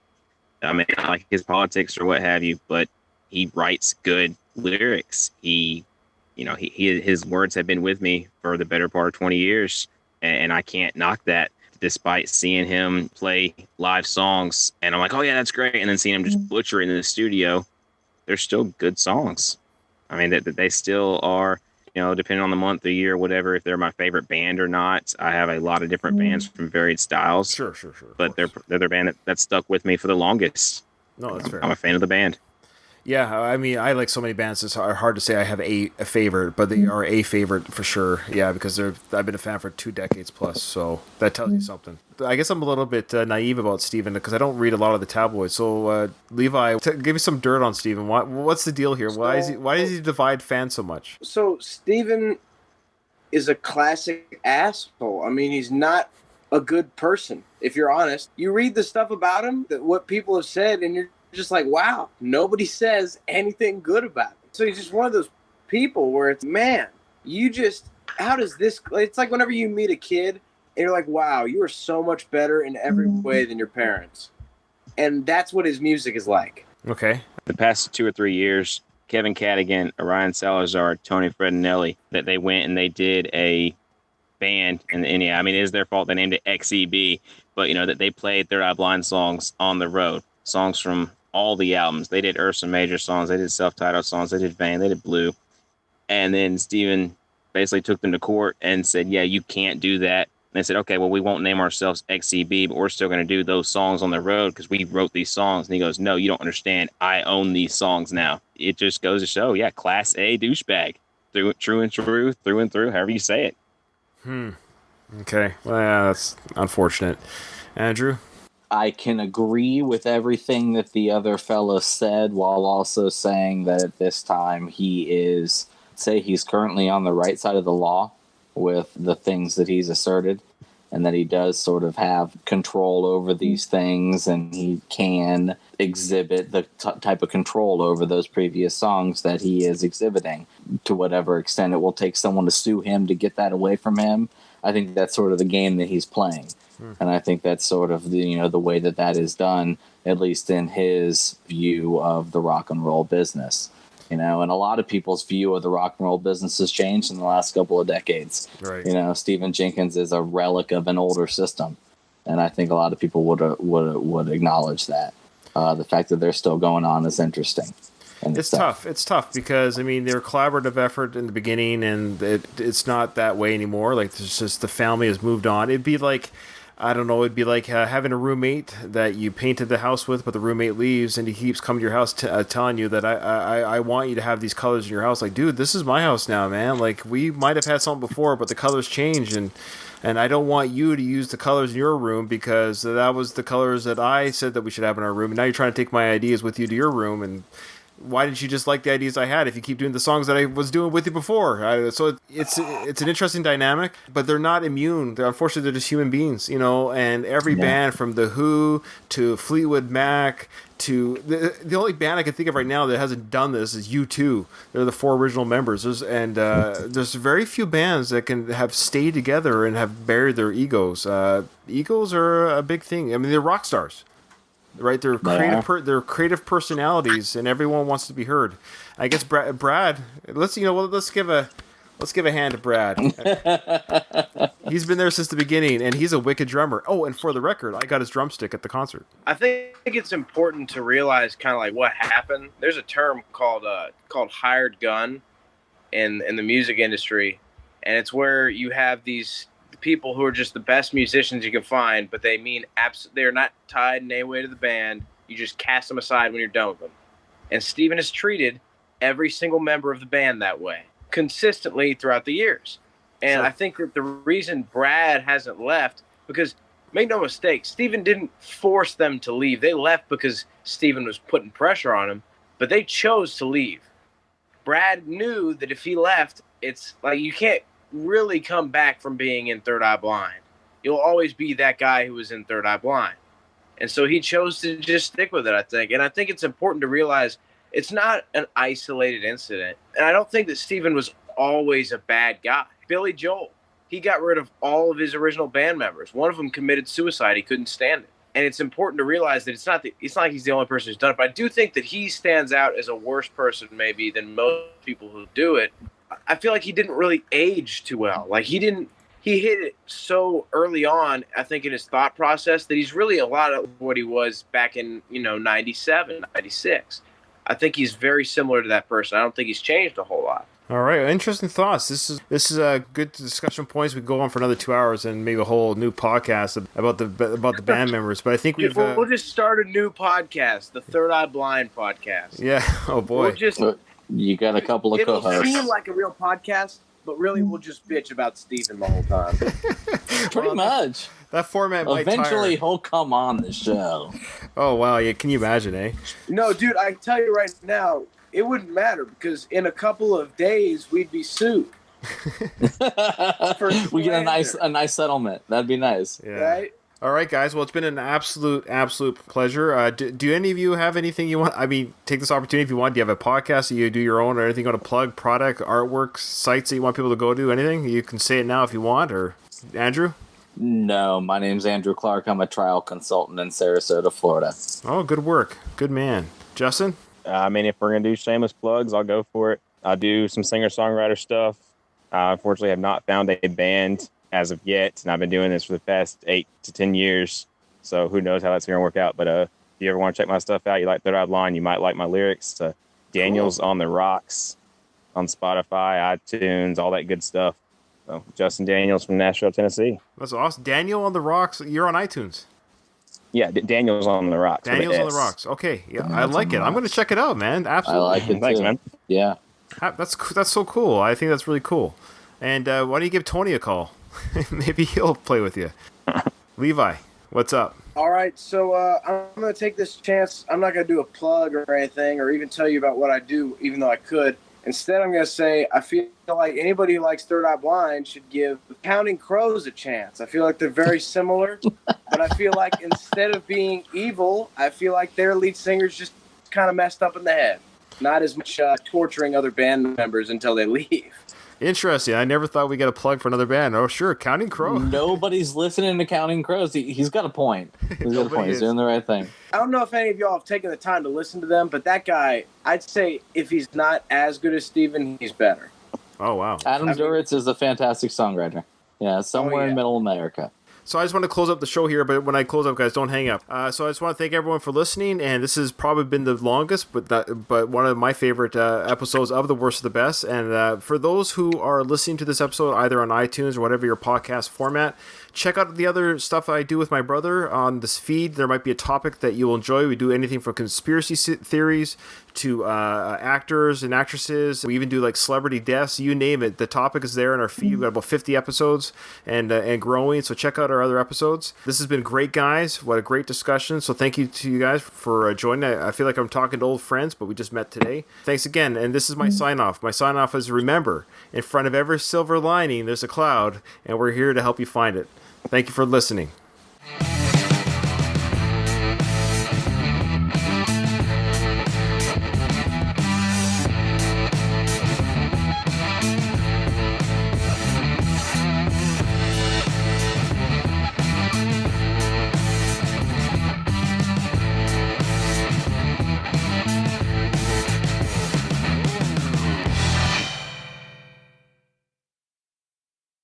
I mean, I like his politics or what have you, but he writes good lyrics. His words have been with me for the better part of 20 years, and I can't knock that, despite seeing him play live songs. And I'm like, oh yeah, that's great. And then seeing him just butcher it in the studio, they're still good songs. I mean, that they still are, depending on the month, the year, whatever, if they're my favorite band or not. I have a lot of different bands from varied styles. Sure. But they're their band that stuck with me for the longest. No, that's fair. I'm a fan of the band. Yeah, I mean, I like so many bands. It's hard to say I have a favorite, but they are a favorite for sure. Yeah, because I've been a fan for 2 decades plus, so that tells you something. I guess I'm a little bit naive about Steven because I don't read a lot of the tabloids. So, Levi, give me some dirt on Steven. What's the deal here? Why does he divide fans so much? So Steven is a classic asshole. I mean, he's not a good person, if you're honest. You read the stuff about him, what people have said, and you're just like, wow, nobody says anything good about him. So he's just one of those people where it's, man, how does this, it's like whenever you meet a kid and you're like, wow, you are so much better in every way than your parents. And that's what his music is like. Okay. The past 2 or 3 years, Kevin Cadigan, Orion Salazar, Tony Fredinelli, that they went and they did a band, and yeah, I mean, it is their fault they named it XEB, but that they played Third Eye Blind songs on the road, songs from all the albums. They did Ursa Major songs, they did self-titled songs, they did Vain, they did Blue. And then Steven basically took them to court and said, yeah, you can't do that. they said, okay, well, we won't name ourselves XCB, but we're still going to do those songs on the road because we wrote these songs. And he goes, no, you don't understand. I own these songs now. It just goes to show, yeah, Class A douchebag. True and through, however you say it. Okay. Well, yeah, that's unfortunate. Andrew? I can agree with everything that the other fellow said, while also saying that at this time he's currently on the right side of the law with the things that he's asserted, and that he does sort of have control over these things, and he can exhibit the type of control over those previous songs that he is exhibiting. To whatever extent it will take someone to sue him to get that away from him, I think that's sort of the game that he's playing. And I think that's sort of the way that is done, at least in his view of the rock and roll business. And a lot of people's view of the rock and roll business has changed in the last couple of decades. Right. Stephen Jenkins is a relic of an older system, and I think a lot of people would acknowledge that. The fact that they're still going on is interesting. It's tough. It's tough because, they're a collaborative effort in the beginning, and it's not that way anymore. Like, there's just the family has moved on. It'd be like, I don't know, it'd be like having a roommate that you painted the house with, but the roommate leaves and he keeps coming to your house telling you that I want you to have these colors in your house. Like, dude, this is my house now, man. Like, we might have had something before, but the colors changed, and I don't want you to use the colors in your room because that was the colors that I said that we should have in our room. And now you're trying to take my ideas with you to your room, and why didn't you just like the ideas I had if you keep doing the songs that I was doing with you before? So it's an interesting dynamic, but they're not immune. Unfortunately, they're just human beings, and every band from The Who to Fleetwood Mac to the only band I can think of right now that hasn't done this is U2. They're the 4 original members. There's very few bands that can have stayed together and have buried their egos. Egos are a big thing. They're rock stars. Right, they're creative personalities, and everyone wants to be heard. I guess Brad. Let's give a hand to Brad. He's been there since the beginning, and he's a wicked drummer. Oh, and for the record, I got his drumstick at the concert. I think it's important to realize kind of like what happened. There's a term called hired gun in the music industry, and it's where you have these people who are just the best musicians you can find, but they're not tied in any way to the band. You just cast them aside when you're done with them. And Steven has treated every single member of the band that way consistently throughout the years. And I think that the reason Brad hasn't left, because make no mistake, Steven didn't force them to leave. They left because Steven was putting pressure on them, but they chose to leave. Brad knew that if he left, it's like you can't really come back from being in Third Eye Blind. You'll always be that guy who was in Third Eye Blind. And so he chose to just stick with it, I think. And I think it's important to realize it's not an isolated incident. And I don't think that Steven was always a bad guy. Billy Joel, he got rid of all of his original band members. One of them committed suicide. He couldn't stand it. And it's important to realize that it's not like he's the only person who's done it. But I do think that he stands out as a worse person maybe than most people who do it. I feel like he didn't really age too well. Like he hit it so early on, I think, in his thought process that he's really a lot of what he was back in, 97, 96. I think he's very similar to that person. I don't think he's changed a whole lot. All right, interesting thoughts. This is a good discussion points. We could go on for another 2 hours and maybe a whole new podcast about the band members. But I think we'll just start a new podcast, the Third Eye Blind podcast. Yeah. Oh boy. You got a couple of co-hosts. It'll seem like a real podcast, but really we'll just bitch about Steven the whole time. Pretty much. That format might eventually tire. He'll come on the show. Oh wow! Yeah, can you imagine, eh? No, dude, I tell you right now, it wouldn't matter because in a couple of days we'd be sued. We get a nice settlement. That'd be nice. Yeah. Right? All right, guys. Well, it's been an absolute pleasure. Do any of you have anything you want? Take this opportunity if you want. Do you have a podcast that you do your own, or anything you want to plug? Product, artwork, sites that you want people to go to? Anything? You can say it now if you want. Or Andrew? No, my name's Andrew Clark. I'm a trial consultant in Sarasota, Florida. Oh, good work. Good man. Justin? If we're going to do shameless plugs, I'll go for it. I'll do some singer-songwriter stuff. I unfortunately have not found a band as of yet, and I've been doing this for the past 8 to 10 years, so who knows how that's going to work out. But if you ever want to check my stuff out, you like Third Eye Blind, you might like my lyrics. Daniel's on the Rocks on Spotify, iTunes, all that good stuff. So, Justin Daniels from Nashville, Tennessee. That's awesome. Daniel on the Rocks. You're on iTunes. Yeah, Daniels on the Rocks. Daniels with on an the S. Rocks. Okay, yeah, Yeah, I it's like on the it. I'm going to rocks. check it out, man. I Absolutely. like it Thanks, too. man. Yeah. That's so cool. I think that's really cool. And why don't you give Tony a call? Maybe he'll play with you. Levi, what's up? All right, so I'm going to take this chance. I'm not going to do a plug or anything or even tell you about what I do, even though I could. Instead, I'm going to say I feel like anybody who likes Third Eye Blind should give Counting Crows a chance. I feel like they're very similar, but I feel like instead of being evil, I feel like their lead singer's just kind of messed up in the head. Not as much torturing other band members until they leave. Interesting. I never thought we'd get a plug for another band. Oh, sure. Counting Crow. Nobody's listening to Counting Crows. He's got a point. He's got a Nobody point. He's is. doing the right thing. I don't know if any of y'all have taken the time to listen to them, but that guy, I'd say if he's not as good as Steven, he's better. Oh, wow. Adam Duritz is a fantastic songwriter. Yeah, somewhere in Middle America. So I just want to close up the show here, but when I close up, guys, don't hang up. So I just want to thank everyone for listening, and this has probably been the longest, but one of my favorite episodes of The Worst of the Best. And for those who are listening to this episode, either on iTunes or whatever your podcast format, check out the other stuff I do with my brother on this feed. There might be a topic that you'll enjoy. We do anything from conspiracy theories to actors and actresses. We even do like celebrity deaths, you name it. The topic is there in our feed. We've got about 50 episodes and growing, so check out our other episodes. This has been great, guys. What a great discussion. So thank you to you guys for joining. I feel like I'm talking to old friends, but we just met today. Thanks again, and this is my sign-off. My sign-off is, remember, in front of every silver lining, there's a cloud, and we're here to help you find it. Thank you for listening.